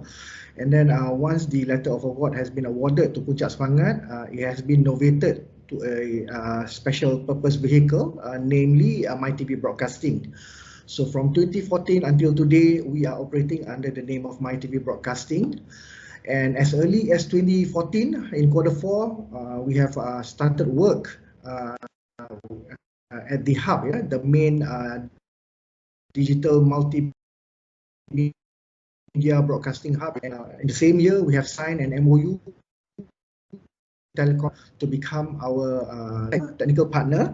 And then once the letter of award has been awarded to Puncak Semangat, it has been novated to a special purpose vehicle, namely MYTV Broadcasting. So from 2014 until today, we are operating under the name of MYTV Broadcasting. And as early as 2014, in Q4, we have started work at the hub, the main digital multimedia broadcasting hub. And in the same year, we have signed an MOU Telecom to become our technical partner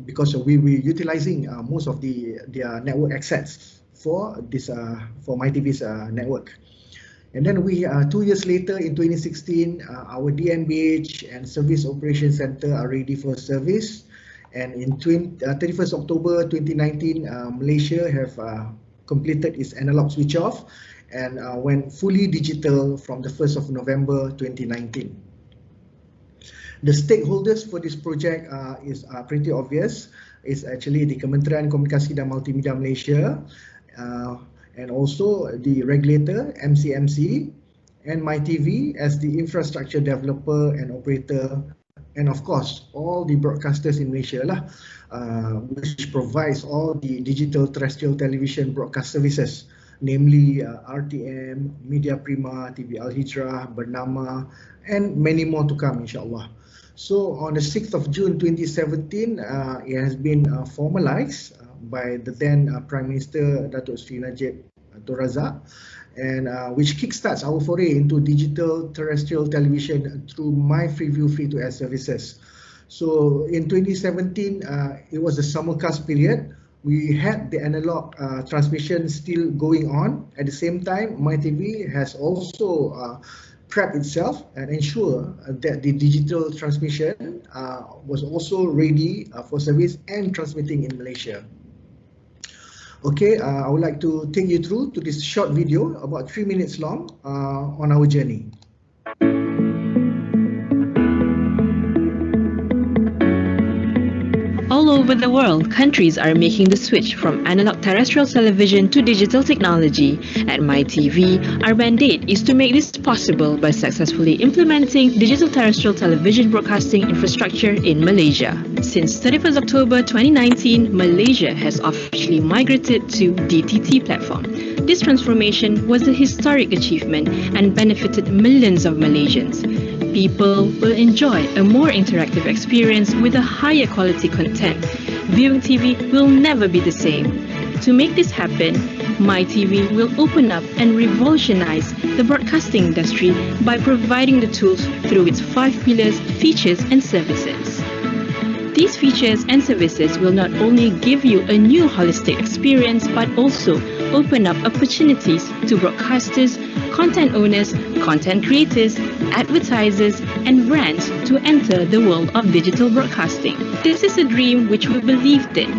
because we were utilizing most of their network assets for this for MYTV's network. And then we 2 years later in 2016, our DMBH and Service Operation Center are ready for service. And in 31st October 2019, Malaysia have completed its analog switch off and went fully digital from the 1st of November 2019. The stakeholders for this project is pretty obvious. It's actually the Kementerian Komunikasi dan Multimedia Malaysia and also the regulator MCMC and MYTV as the infrastructure developer and operator, and of course all the broadcasters in Malaysia lah, which provides all the digital terrestrial television broadcast services, namely RTM, Media Prima, TV Al Hijrah, Bernama, and many more to come insyaAllah. So on the 6th of June 2017, it has been formalized by the then Prime Minister Datuk Seri Najib Tun Razak, and which kickstarts our foray into digital terrestrial television through MyFreeview free-to-air services. So in 2017, it was the simulcast period. We had the analog transmission still going on. At the same time, MYTV has also prep itself and ensure that the digital transmission was also ready for service and transmitting in Malaysia. Okay, I would like to take you through to this short video, about 3 minutes long, on our journey. All over the world, countries are making the switch from analog terrestrial television to digital technology. At MYTV, our mandate is to make this possible by successfully implementing digital terrestrial television broadcasting infrastructure in Malaysia. Since 31st October 2019, Malaysia has officially migrated to DTT platform. This transformation was a historic achievement and benefited millions of Malaysians. People will enjoy a more interactive experience with a higher quality content. Viewing TV will never be the same. To make this happen, MYTV will open up and revolutionize the broadcasting industry by providing the tools through its 5 pillars, features and services. These features and services will not only give you a new holistic experience but also open up opportunities to broadcasters, content owners, content creators, advertisers and brands to enter the world of digital broadcasting. This is a dream which we believed in.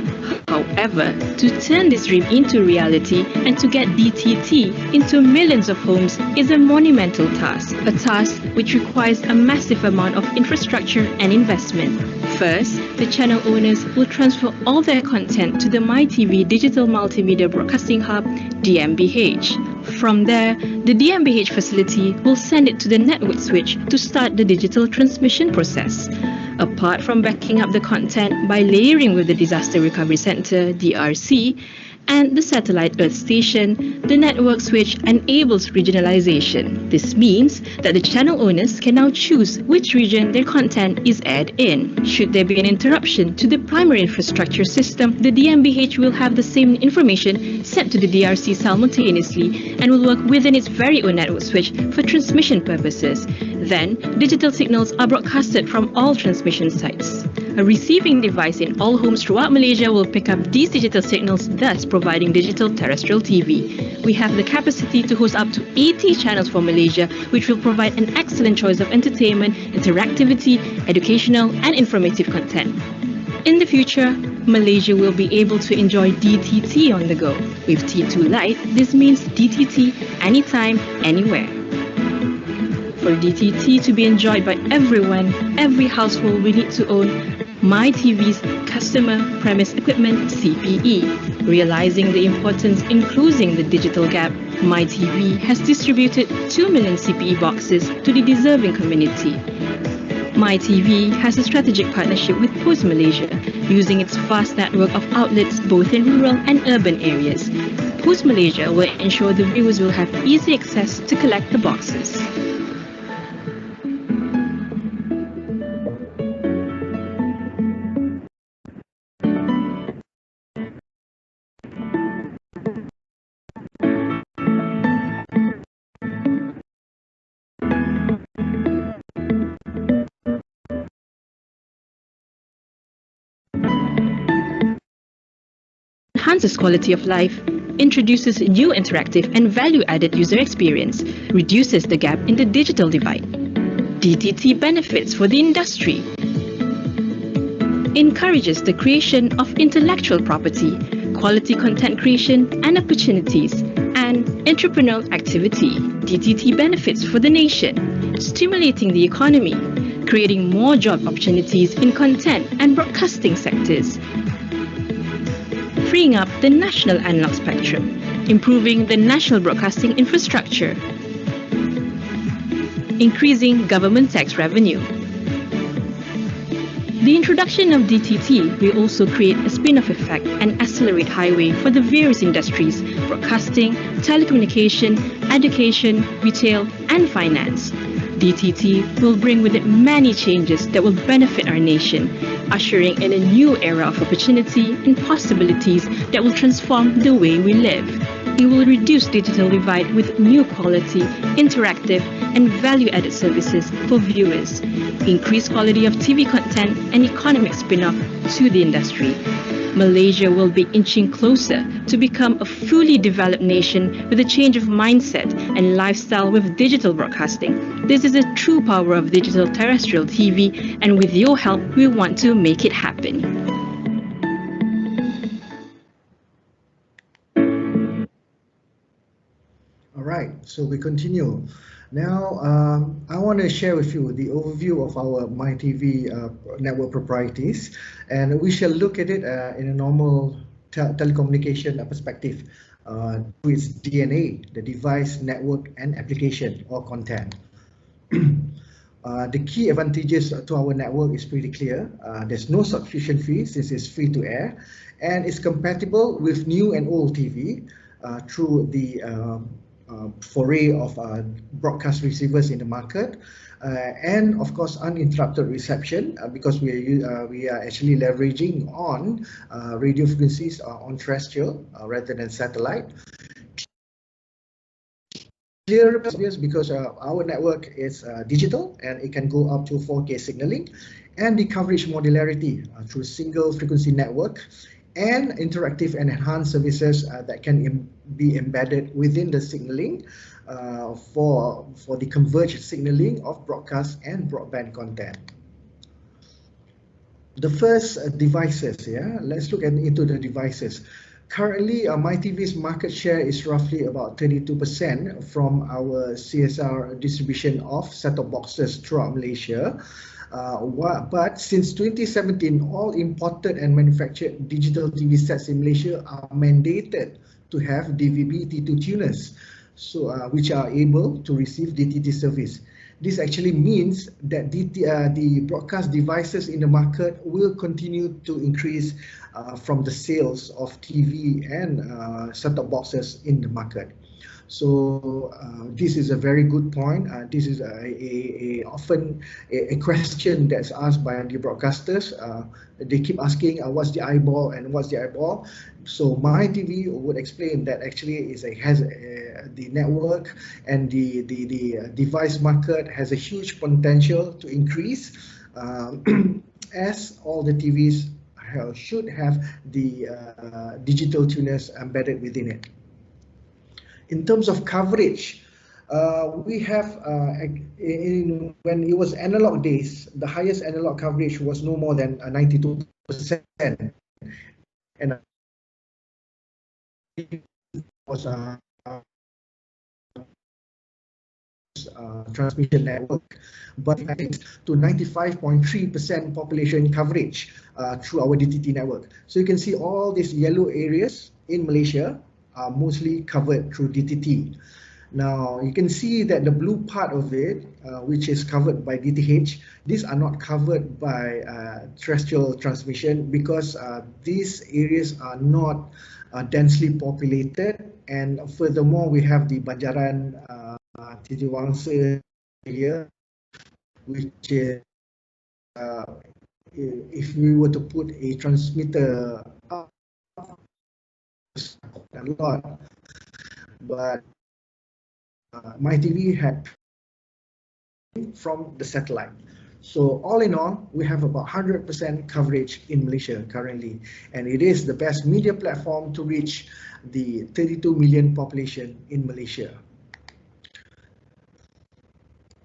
However, to turn this dream into reality and to get DTT into millions of homes is a monumental task, a task which requires a massive amount of infrastructure and investment. First, the channel owners will transfer all their content to the MYTV Digital Multimedia Broadcasting Hub, DMBH. From there, the DMBH facility will send it to the network switch to start the digital transmission process. Apart from backing up the content by layering with the Disaster Recovery Center, DRC, and the satellite Earth station, the network switch enables regionalization. This means that the channel owners can now choose which region their content is aired in. Should there be an interruption to the primary infrastructure system, the DMBH will have the same information sent to the DRC simultaneously and will work within its very own network switch for transmission purposes. Then, digital signals are broadcasted from all transmission sites. A receiving device in all homes throughout Malaysia will pick up these digital signals, thus providing digital terrestrial TV. We have the capacity to host up to 80 channels for Malaysia, which will provide an excellent choice of entertainment, interactivity, educational and informative content. In the future, Malaysia will be able to enjoy DTT on the go. With T2 Lite, this means DTT anytime, anywhere. For DTT to be enjoyed by everyone, every household will need to own MYTV's Customer Premise Equipment CPE. Realizing the importance in closing the digital gap, MYTV has distributed 2 million CPE boxes to the deserving community. MYTV has a strategic partnership with Post Malaysia, using its vast network of outlets both in rural and urban areas. Post Malaysia will ensure the viewers will have easy access to collect the boxes. Enhances quality of life, introduces new interactive and value-added user experience, reduces the gap in the digital divide. DTT benefits for the industry, encourages the creation of intellectual property, quality content creation and opportunities, and entrepreneurial activity. DTT benefits for the nation, stimulating the economy, creating more job opportunities in content and broadcasting sectors, freeing up the national analog spectrum, improving the national broadcasting infrastructure, increasing government tax revenue. The introduction of DTT will also create a spin-off effect and accelerate highway for the various industries: broadcasting, telecommunication, education, retail, and finance. DTT will bring with it many changes that will benefit our nation, ushering in a new era of opportunity and possibilities that will transform the way we live. it will reduce digital divide with new quality, interactive, and value-added services for viewers, increased quality of TV content, and economic spin-off to the industry. Malaysia will be inching closer to become a fully developed nation with a change of mindset and lifestyle with digital broadcasting. This is the true power of digital terrestrial TV, and with your help, we want to make it happen. All right, so we continue. Now, I want to share with you the overview of our MYTV network properties, and we shall look at it in a normal telecommunication perspective through its DNA, the device, network, and application or content. The key advantages to our network is pretty clear. There's no subscription fee since it's free to air, and it's compatible with new and old TV through the foray of broadcast receivers in the market, and of course uninterrupted reception because we are actually leveraging on radio frequencies on terrestrial rather than satellite. Clear because our network is digital and it can go up to 4K signaling, and the coverage modularity through single frequency network and interactive and enhanced services that can be embedded within the signaling for the converged signaling of broadcast and broadband content. The first devices, let's look into the devices. Currently, MYTV's market share is roughly about 32% from our CSR distribution of set-top boxes throughout Malaysia. But since 2017, all imported and manufactured digital TV sets in Malaysia are mandated to have DVB T2 tuners, so which are able to receive DTT service. This actually means that the broadcast devices in the market will continue to increase from the sales of TV and set-top boxes in the market. So this is a very good point. This is often a question that's asked by the broadcasters. They keep asking, what's the eyeball and what's the eyeball? So MYTV would explain that actually has the network and the device market has a huge potential to increase as all the TVs should have the digital tuners embedded within it. In terms of coverage, we have, when it was analog days, the highest analog coverage was no more than 92%. And it was transmission network, but thanks to 95.3% population coverage through our DTT network. So you can see all these yellow areas in Malaysia are mostly covered through DTT. Now you can see that the blue part of it, which is covered by DTH, these are not covered by terrestrial transmission because these areas are not densely populated, and furthermore we have the Banjaran Titiwangsa here, which is if we were to put a transmitter up a lot, but MYTV had from the satellite. So all in all, we have about 100% coverage in Malaysia currently, and it is the best media platform to reach the 32 million population in Malaysia.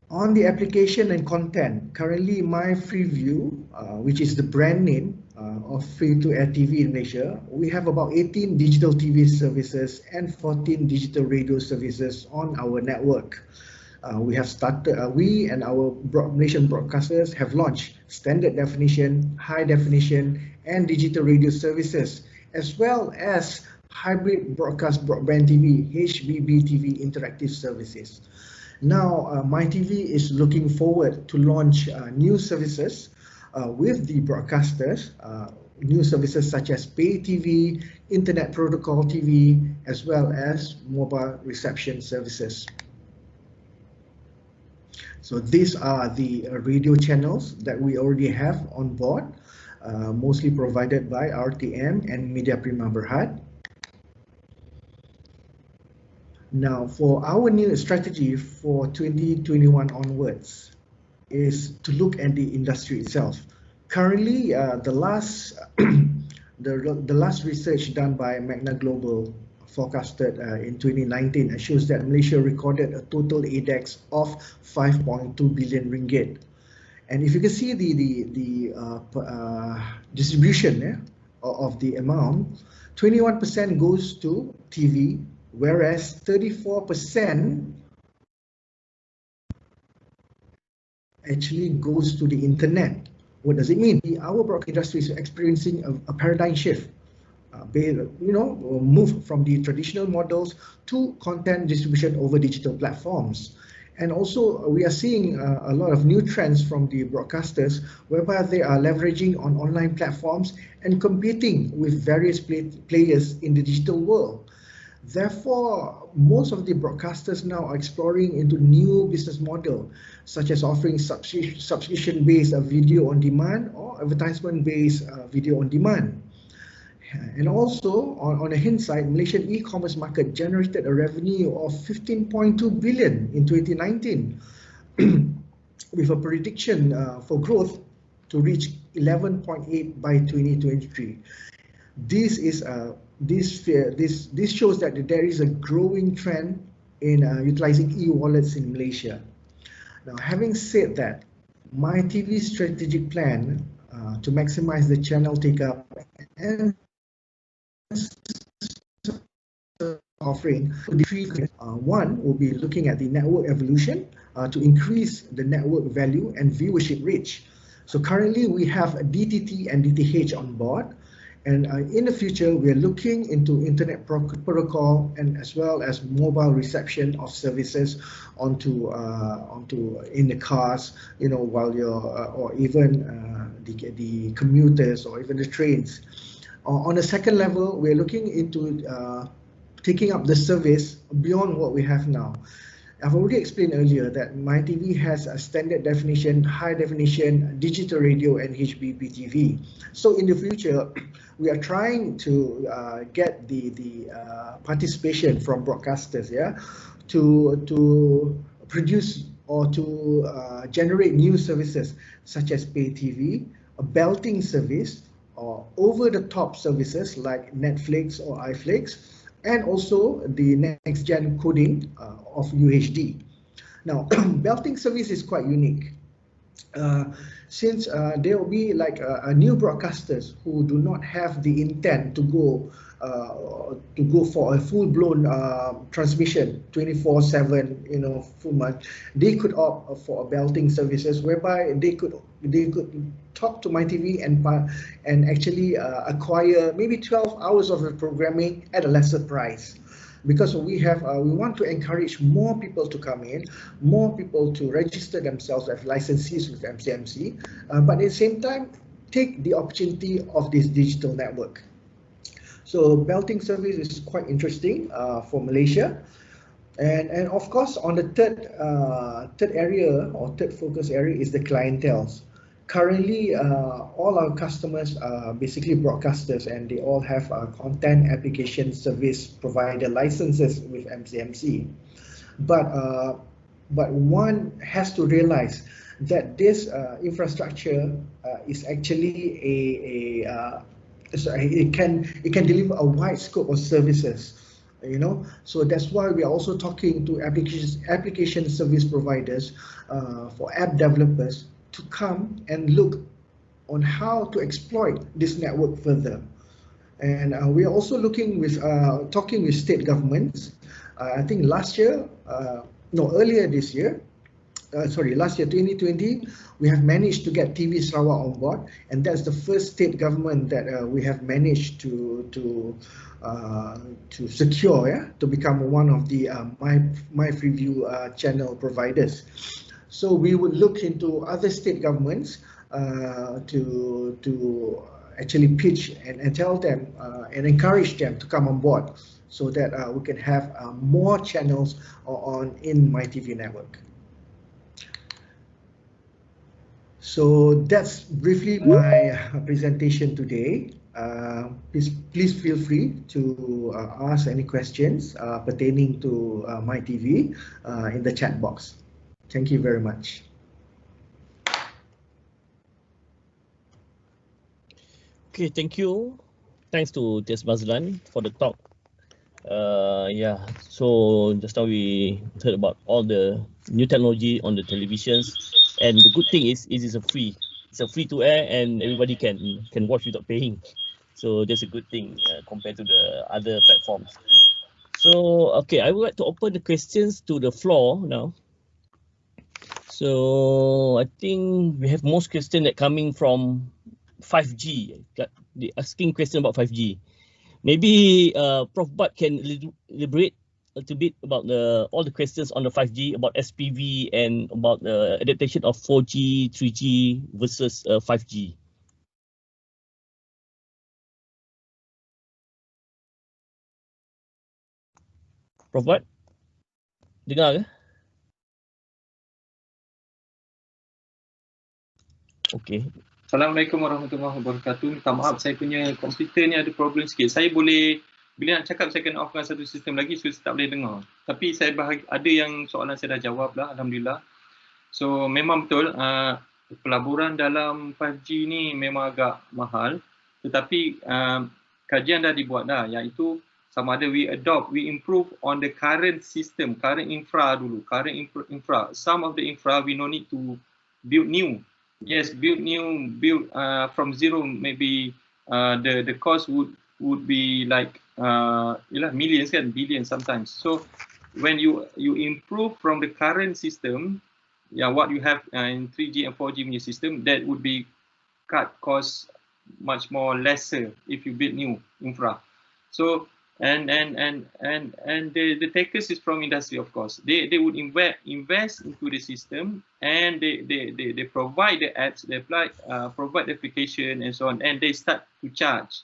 On the application and content, currently MyFreeView, which is the brand name of free-to-air TV in Malaysia, we have about 18 digital TV services and 14 digital radio services on our network. We and our Malaysian broadcasters have launched standard definition, high definition, and digital radio services, as well as hybrid broadcast broadband TV, HBB TV interactive services. Now, MYTV is looking forward to launch new services with the broadcasters, new services such as pay TV, internet protocol TV, as well as mobile reception services. So these are the radio channels that we already have on board, mostly provided by RTM and Media Prima Berhad. Now, for our new strategy for 2021 onwards is to look at the industry itself. Currently, the last the last research done by Magna Global forecasted in 2019 shows that Malaysia recorded a total ADEX of 5.2 billion ringgit. And if you can see the distribution of the amount, 21% goes to TV, whereas 34% actually goes to the internet. What does it mean? Our broadcast industry is experiencing a paradigm shift. Move from the traditional models to content distribution over digital platforms. And also, we are seeing a lot of new trends from the broadcasters whereby they are leveraging on online platforms and competing with various players in the digital world. Therefore, most of the broadcasters now are exploring into new business model, such as offering subscription-based video on demand or advertisement-based video on demand. And also, on the hindsight, Malaysian e-commerce market generated a revenue of 15.2 billion in 2019, with a prediction for growth to reach 11.8 by 2023. This shows that there is a growing trend in utilizing e-wallets in Malaysia. Now, having said that, MYTV strategic plan to maximize the channel take-up and offering one will be looking at the network evolution to increase the network value and viewership reach. So currently we have a DTT and DTH on board, and in the future we are looking into internet protocol and as well as mobile reception of services onto in the cars, while you're or even the commuters or even the trains. On the second level, we're looking into taking up the service beyond what we have now. I've already explained earlier that MyTV has a standard definition, high definition, digital radio and HBPTV. So in the future, we are trying to get the participation from broadcasters, to produce or to generate new services such as pay TV, a belting service, or over-the-top services like Netflix or iFlix, and also the next-gen coding of UHD. Now, belting service is quite unique. Since there will be like new broadcasters who do not have the intent to go for a full-blown transmission 24/7, full month, they could opt for belting services whereby they could talk to MyTV and actually acquire maybe 12 hours of the programming at a lesser price. Because we want to encourage more people to come in, more people to register themselves as licensees with MCMC, but at the same time take the opportunity of this digital network. So belting service is quite interesting for Malaysia, and of course on the third area or third focus area is the clienteles. Currently, all our customers are basically broadcasters, and they all have content application service provider licenses with MCMC. But one has to realize that this infrastructure is actually it can deliver a wide scope of services. So that's why we are also talking to application service providers for app developers to come and look on how to exploit this network further. And we are also looking with talking with state governments. I think earlier this year, last year 2020, we have managed to get TV Sarawak on board, and that's the first state government that we have managed to secure, to become one of the MyFreeView channel providers. So we would look into other state governments to actually pitch and tell them and encourage them to come on board, so that we can have more channels in MyTV network. So that's briefly my presentation today. Please feel free to ask any questions pertaining to MYTV in the chat box. Thank you very much. Okay, thank you. Thanks to Tes Mazlan for the talk. Yeah, so just now we heard about all the new technology on the televisions, and the good thing is it is it's a free to air, and everybody can watch without paying. So that's a good thing compared to the other platforms. So okay, I would like to open the questions to the floor now. So I think we have most questions that coming from 5G. They asking question about 5G. Maybe Prof. Bud can elaborate a little bit about all the questions on the 5G, about SPV and about the adaptation of 4G, 3G versus 5G. Prof. Bud, dengar ke? Okay. Assalamualaikum warahmatullahi wabarakatuh. Minta maaf, saya punya komputer ni ada problem sikit. Saya boleh, bila nak cakap saya kena offkan satu sistem lagi, so saya tak boleh dengar. Tapi saya ada yang soalan saya dah jawab lah, Alhamdulillah. So memang betul, pelaburan dalam 5G ni memang agak mahal. Tetapi kajian dah dibuat dah, iaitu sama ada we improve on the current system, current infra dulu, infra. Some of the infra we no need to build new. Yes, build from zero. Maybe the cost would be like millions kan, billions sometimes. So when you improve from the current system, what you have in 3G and 4G punya system, that would be cut cost much more lesser if you build new infra. So and the takers is from industry, of course. They would invest into the system, and they provide the apps, they provide the application and so on, and they start to charge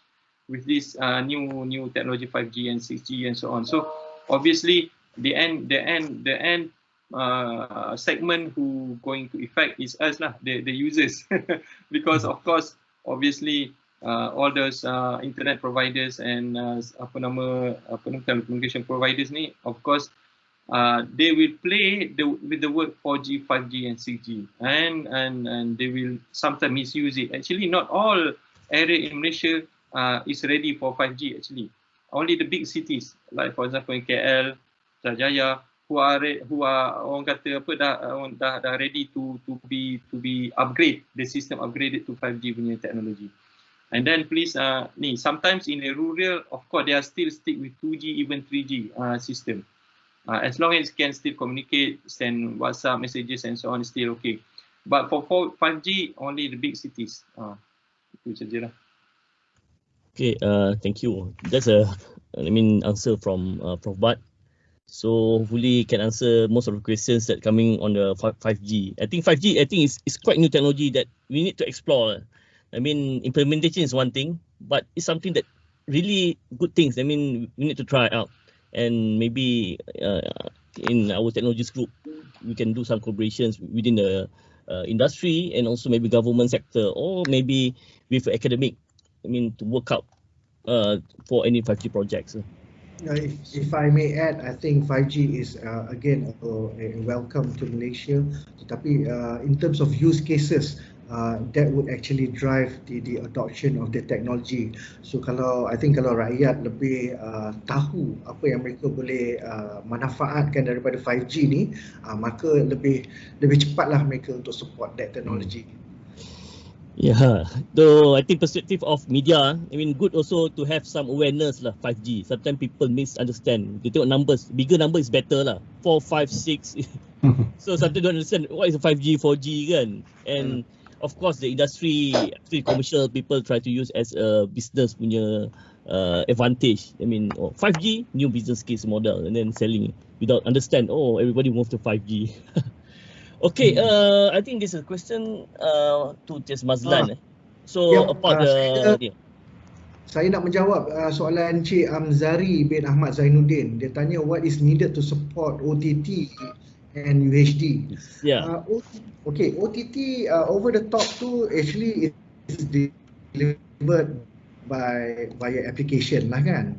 with this new technology 5G and 6G and so on. So obviously the end segment who going to affect is us lah, the users, because of course obviously all those internet providers and telecommunication providers ni, of course they will play with the word 4G, 5G and 6G, and they will sometimes misuse it. Actually not all area in Malaysia is ready for 5G actually. Only the big cities, like for example in KL, Jaya, who are orang kata apa dah ready to be upgrade, the system upgraded to 5G punya technology. And then please, sometimes in a rural, of course, they are still stick with 2G, even 3G system. As long as it can still communicate, send WhatsApp messages and so on, still okay. But for 5G, only the big cities. Itu sajalah. Okay, thank you. That's answer from Prof. Bud. So hopefully can answer most of the questions that coming on the 5G. I think 5G, is quite new technology that we need to explore. I mean, implementation is one thing, but it's something that really good things. I mean, we need to try out, and maybe in our technologies group, we can do some collaborations within the industry and also maybe government sector, or maybe with academic. I mean, to work out for any 5G projects. If I may add, I think 5G is again a welcome to Malaysia. Tetapi in terms of use cases, that would actually drive the adoption of the technology. So I think kalau rakyat lebih tahu apa yang mereka boleh manfaatkan daripada 5G ni, maka lebih cepatlah mereka untuk support that technology. Yeah, though I think perspective of media, I mean, good also to have some awareness lah 5G. Sometimes people misunderstand. They tengok numbers, bigger number is better lah. 4, 5, 6. So sometimes don't understand what is 5G, 4G kan. And of course the industry, commercial people try to use as a business punya advantage. I mean, 5G, new business case model, and then selling without understand, everybody move to 5G. Okay, I think this is a question to Tes Mazlan. So about saya nak menjawab soalan Encik Amzari bin Ahmad Zainuddin. Dia tanya what is needed to support OTT and UHD. Yeah. Okay, OTT over the top tu actually is delivered via application lah kan.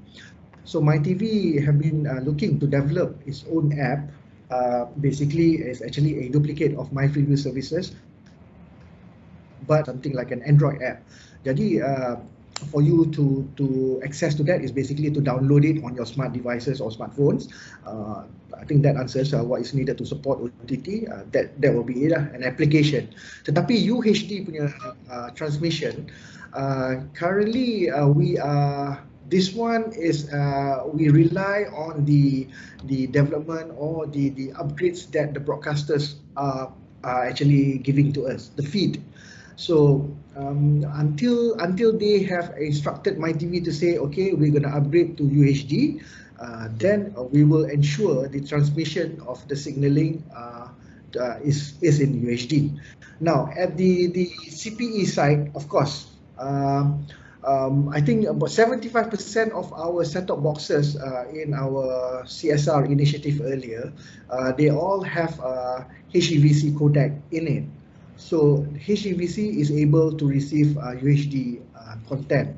So MyTV have been looking to develop its own app. Basically, it's actually a duplicate of MyFreeview services, but something like an Android app. Jadi for you to access to that is basically to download it on your smart devices or smartphones. I think that answers what is needed to support OTT. That will be it, an application. Tetapi UHD punya transmission, currently this one is we rely on the development or the upgrades that the broadcasters are actually giving to us, the feed. So until they have instructed MyTV to say, okay, we're going to upgrade to UHD, then we will ensure the transmission of the signaling is in UHD. Now at the CPE side, of course, I think about 75% of our set-top boxes in our CSR initiative earlier, they all have HEVC codec in it. So HEVC is able to receive UHD content.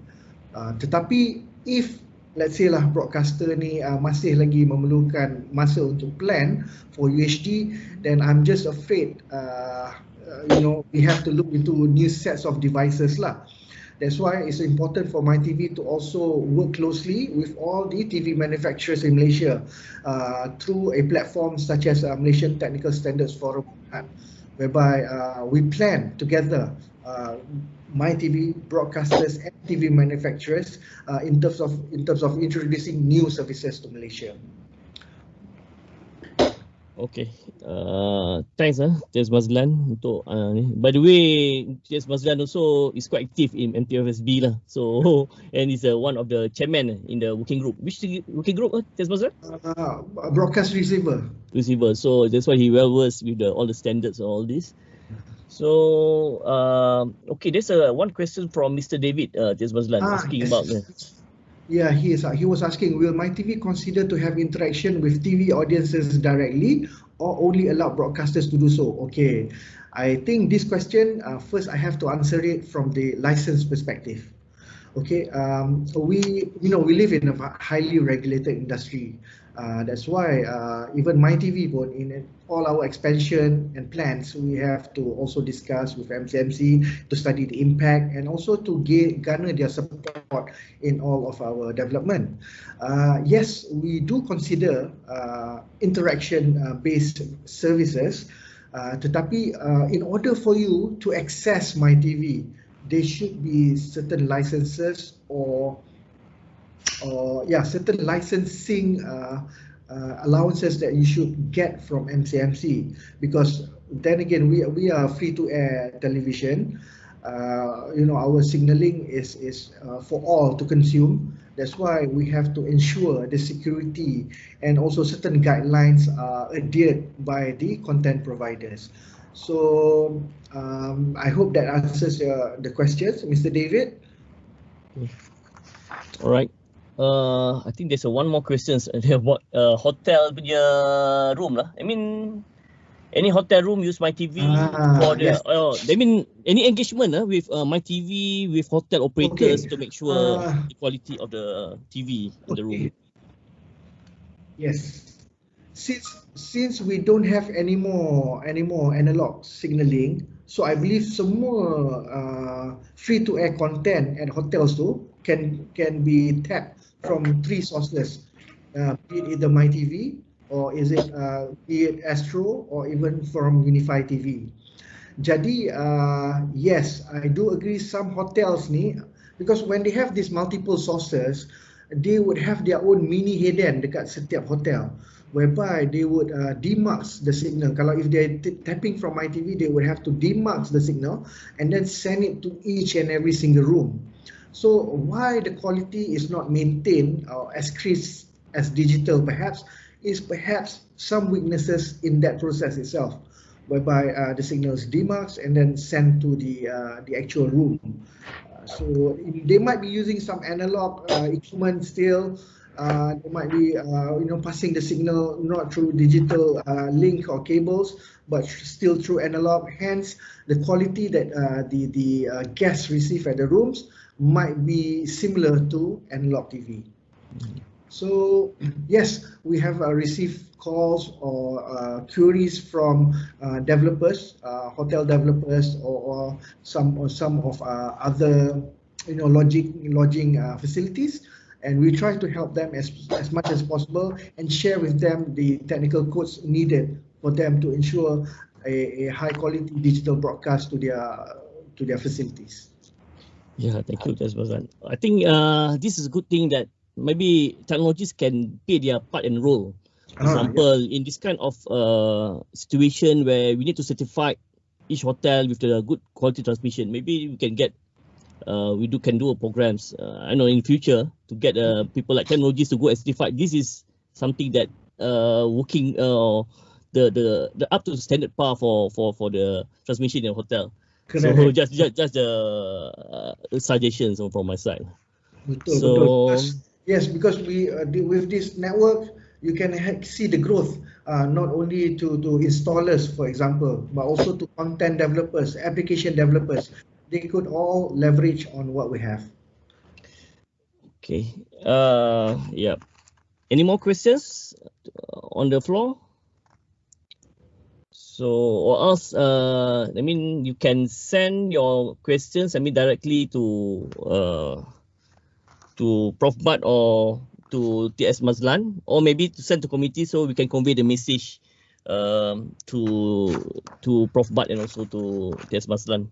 Tetapi if let's say lah broadcaster ni masih lagi memerlukan masa untuk plan for UHD, then I'm just afraid we have to look into new sets of devices lah. That's why it's important for MyTV to also work closely with all the TV manufacturers in Malaysia through a platform such as Malaysian Technical Standards Forum, whereby we plan together, MyTV broadcasters and TV manufacturers in terms of introducing new services to Malaysia. Okay, thanks Tis Mazlan untuk ni. By the way, Tis Mazlan also is quite active in MTFSB lah. So and is one of the chairman in the working group. Which working group, Tis Mazlan? Broadcast receiver. So that's why he well versed with all the standards and all this. So okay, there's one question from Mr. David Tis Mazlan asking about that. Yeah, he was asking, will MyTV consider to have interaction with TV audiences directly or only allow broadcasters to do so? Okay, I think this question, first I have to answer it from the license perspective. Okay, so we live in a highly regulated industry. That's why even MyTV pun in all our expansion and plans, we have to also discuss with MCMC to study the impact and also to garner their support in all of our development. Yes, we do consider interaction-based services, tetapi in order for you to access MyTV, there should be certain licenses or certain licensing allowances that you should get from MCMC, because then again we are free to air television. Our signaling is for all to consume. That's why we have to ensure the security and also certain guidelines are adhered by the content providers. So I hope that answers the questions, Mr. David. All right. I think there's one more questions about hotel punya room lah. I mean, any hotel room use MyTV for the? Yes. I mean, any engagement with MyTV with hotel operators to make sure the quality of the TV in the room. Yes. Since we don't have any more analog signaling, so I believe semua free to air content at hotels too can be tapped from 3 sources, be it either MyTV or be it Astro or even from Unify TV. Jadi yes, I do agree some hotels ni, because when they have these multiple sources, they would have their own mini headend dekat setiap hotel, whereby they would demarks the signal. Kalau if they're tapping from MyTV, they would have to demarks the signal and then send it to each and every single room. So why the quality is not maintained or as crisp as digital perhaps is perhaps some weaknesses in that process itself, whereby the signal is demarked and then sent to the actual room. So they might be using some analog equipment still. They might be passing the signal not through digital link or cables, but still through analog. Hence, the quality that the guests receive at the rooms might be similar to analog TV. So yes, we have received calls or queries from developers, hotel developers, or some of other lodging facilities, and we try to help them as much as possible and share with them the technical codes needed for them to ensure a high quality digital broadcast to their facilities. Yeah, thank you, Mazlan. I think this is a good thing that maybe technologists can play their part and role. For example, in this kind of situation where we need to certify each hotel with the good quality transmission, maybe we can get can do programs. I know in future to get people like technologists to go and certify. This is something that working the up to standard par for the transmission in a hotel. Correct. So just the suggestions from my side. Betul. Yes, because we with this network, you can see the growth not only to installers, for example, but also to content developers, application developers. They could all leverage on what we have. Okay. Yeah. Any more questions on the floor? So, or else, I mean, you can send your questions, directly to Prof. Bud or to TS Mazlan, or maybe to send to committee so we can convey the message to Prof. Bud and also to TS Mazlan.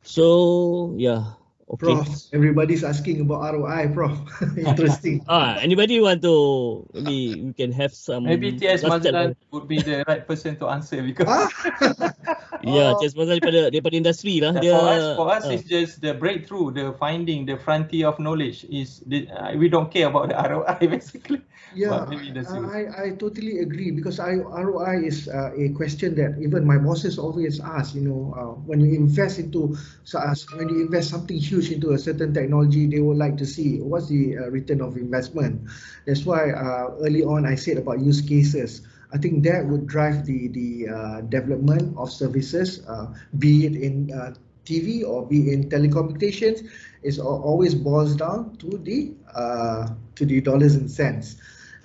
So, yeah. Okay. Prof, everybody's asking about ROI, Prof. Interesting. Anybody want to, maybe we can have some. Maybe TS Mazlan would be the right person to answer because. Yeah, TS Mazlan daripada industri lah. For us, it's just the breakthrough, the finding, the frontier of knowledge. We don't care about the ROI basically. Yeah, I totally agree because ROI is a question that even my bosses always ask. When you invest something huge into a certain technology, they would like to see what's the return of investment. That's why early on I said about use cases. I think that would drive the development of services, be it in TV or be in telecommunications. It always boils down to the dollars and cents.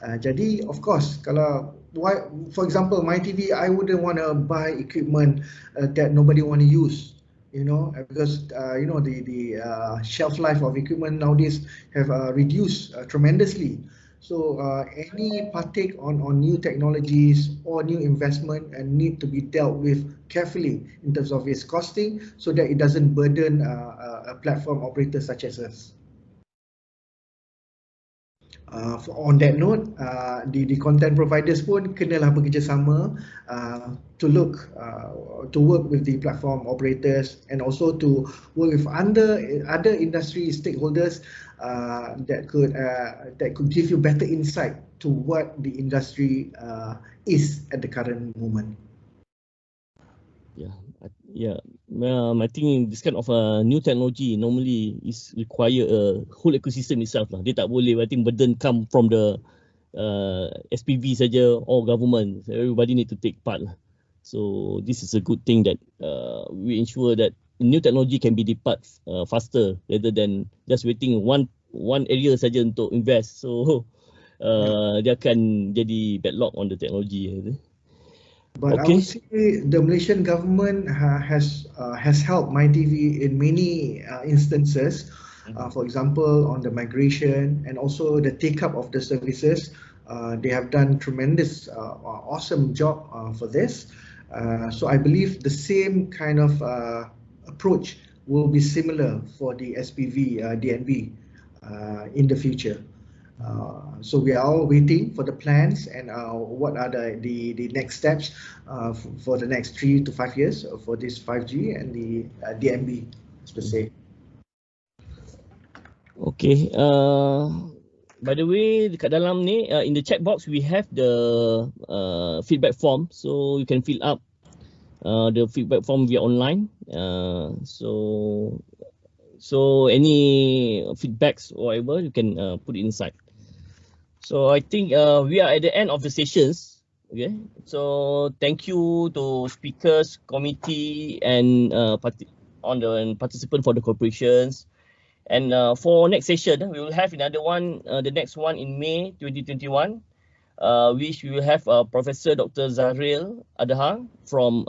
Jadi of course, for example, MYTV, I wouldn't want to buy equipment that nobody want to use, because the shelf life of equipment nowadays have reduced tremendously. So any partake on new technologies or new investment and need to be dealt with carefully in terms of its costing, so that it doesn't burden a platform operator such as us. On that note, the content providers pun kenalah bekerjasama to work with the platform operators and also to work with other industry stakeholders that could give you better insight to what the industry is at the current moment. Yeah. I think this kind of new technology normally is require a whole ecosystem itself lah. Dia tak boleh, I think, burden come from the SPV saja or government. Everybody need to take part lah. So this is a good thing that we ensure that new technology can be depart faster rather than just waiting one area saja untuk invest. So dia akan jadi backlog on the technology. But I would say the Malaysian government has helped MYTV in many instances. For example, on the migration and also the take-up of the services. They have done tremendous, awesome job for this. So I believe the same kind of approach will be similar for the SPV DNB in the future. So we are all waiting for the plans and what are the next steps for the next 3 to 5 years for this 5G and the DNB per se. Okay. By the way, dekat dalam ni, in the chat box we have the feedback form, so you can fill up the feedback form via online. So any feedbacks or whatever, you can put it inside. So I think we are at the end of the sessions. Okay. So thank you to speakers, committee, and participant for the corporations. And for next session, we will have another one, the next one in May 2021, which we will have Professor Dr. Zahril Adha from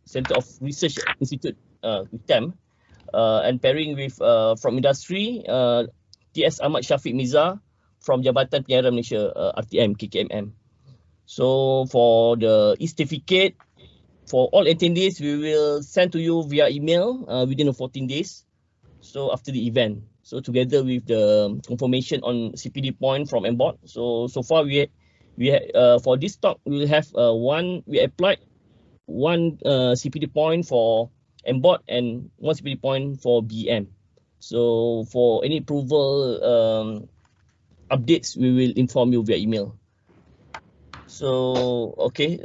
Center of Research Institute, UTM, and pairing with from industry, TS Ahmad Syafiq Miza from Jabatan Penyiaran Malaysia, RTM, KKMM. So for the e-certificate, for all attendees, we will send to you via email within 14 days. So after the event, so together with the confirmation on CPD point from MBOT. So far we for this talk we will have we applied one CPD point for MBOT and one CPD point for BM. So for any approval updates, we will inform you via email. So okay,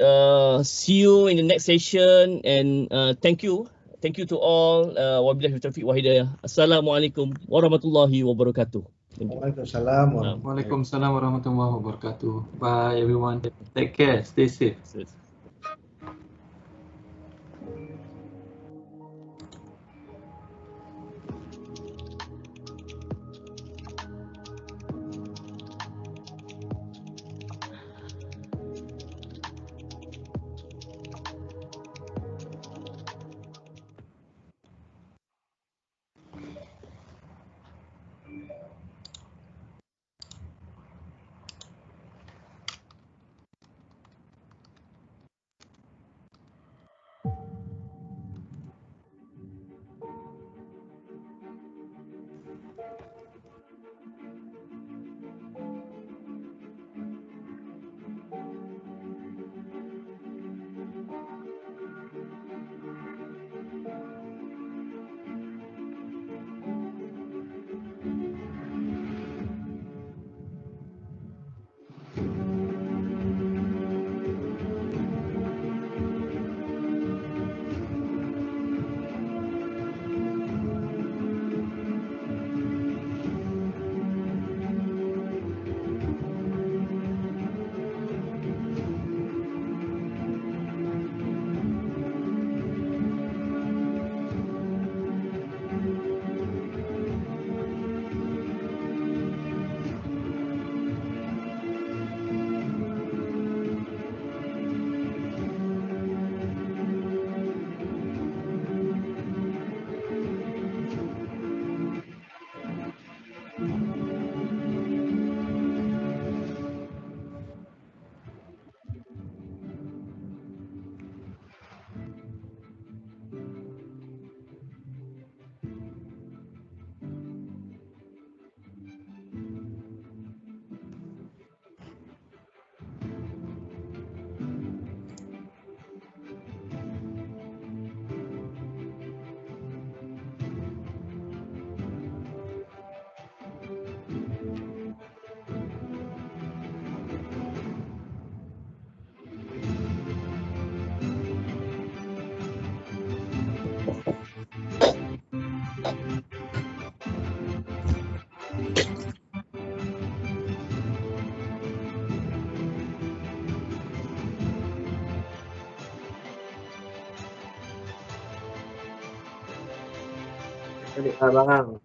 see you in the next session, and thank you to all. Wabillahi taufiq wa hidayah. Assalamualaikum warahmatullahi wabarakatuh. Waalaikumsalam. Waalaikumsalam warahmatullahi wabarakatuh. Bye everyone. Take care. Stay safe. Adik abang.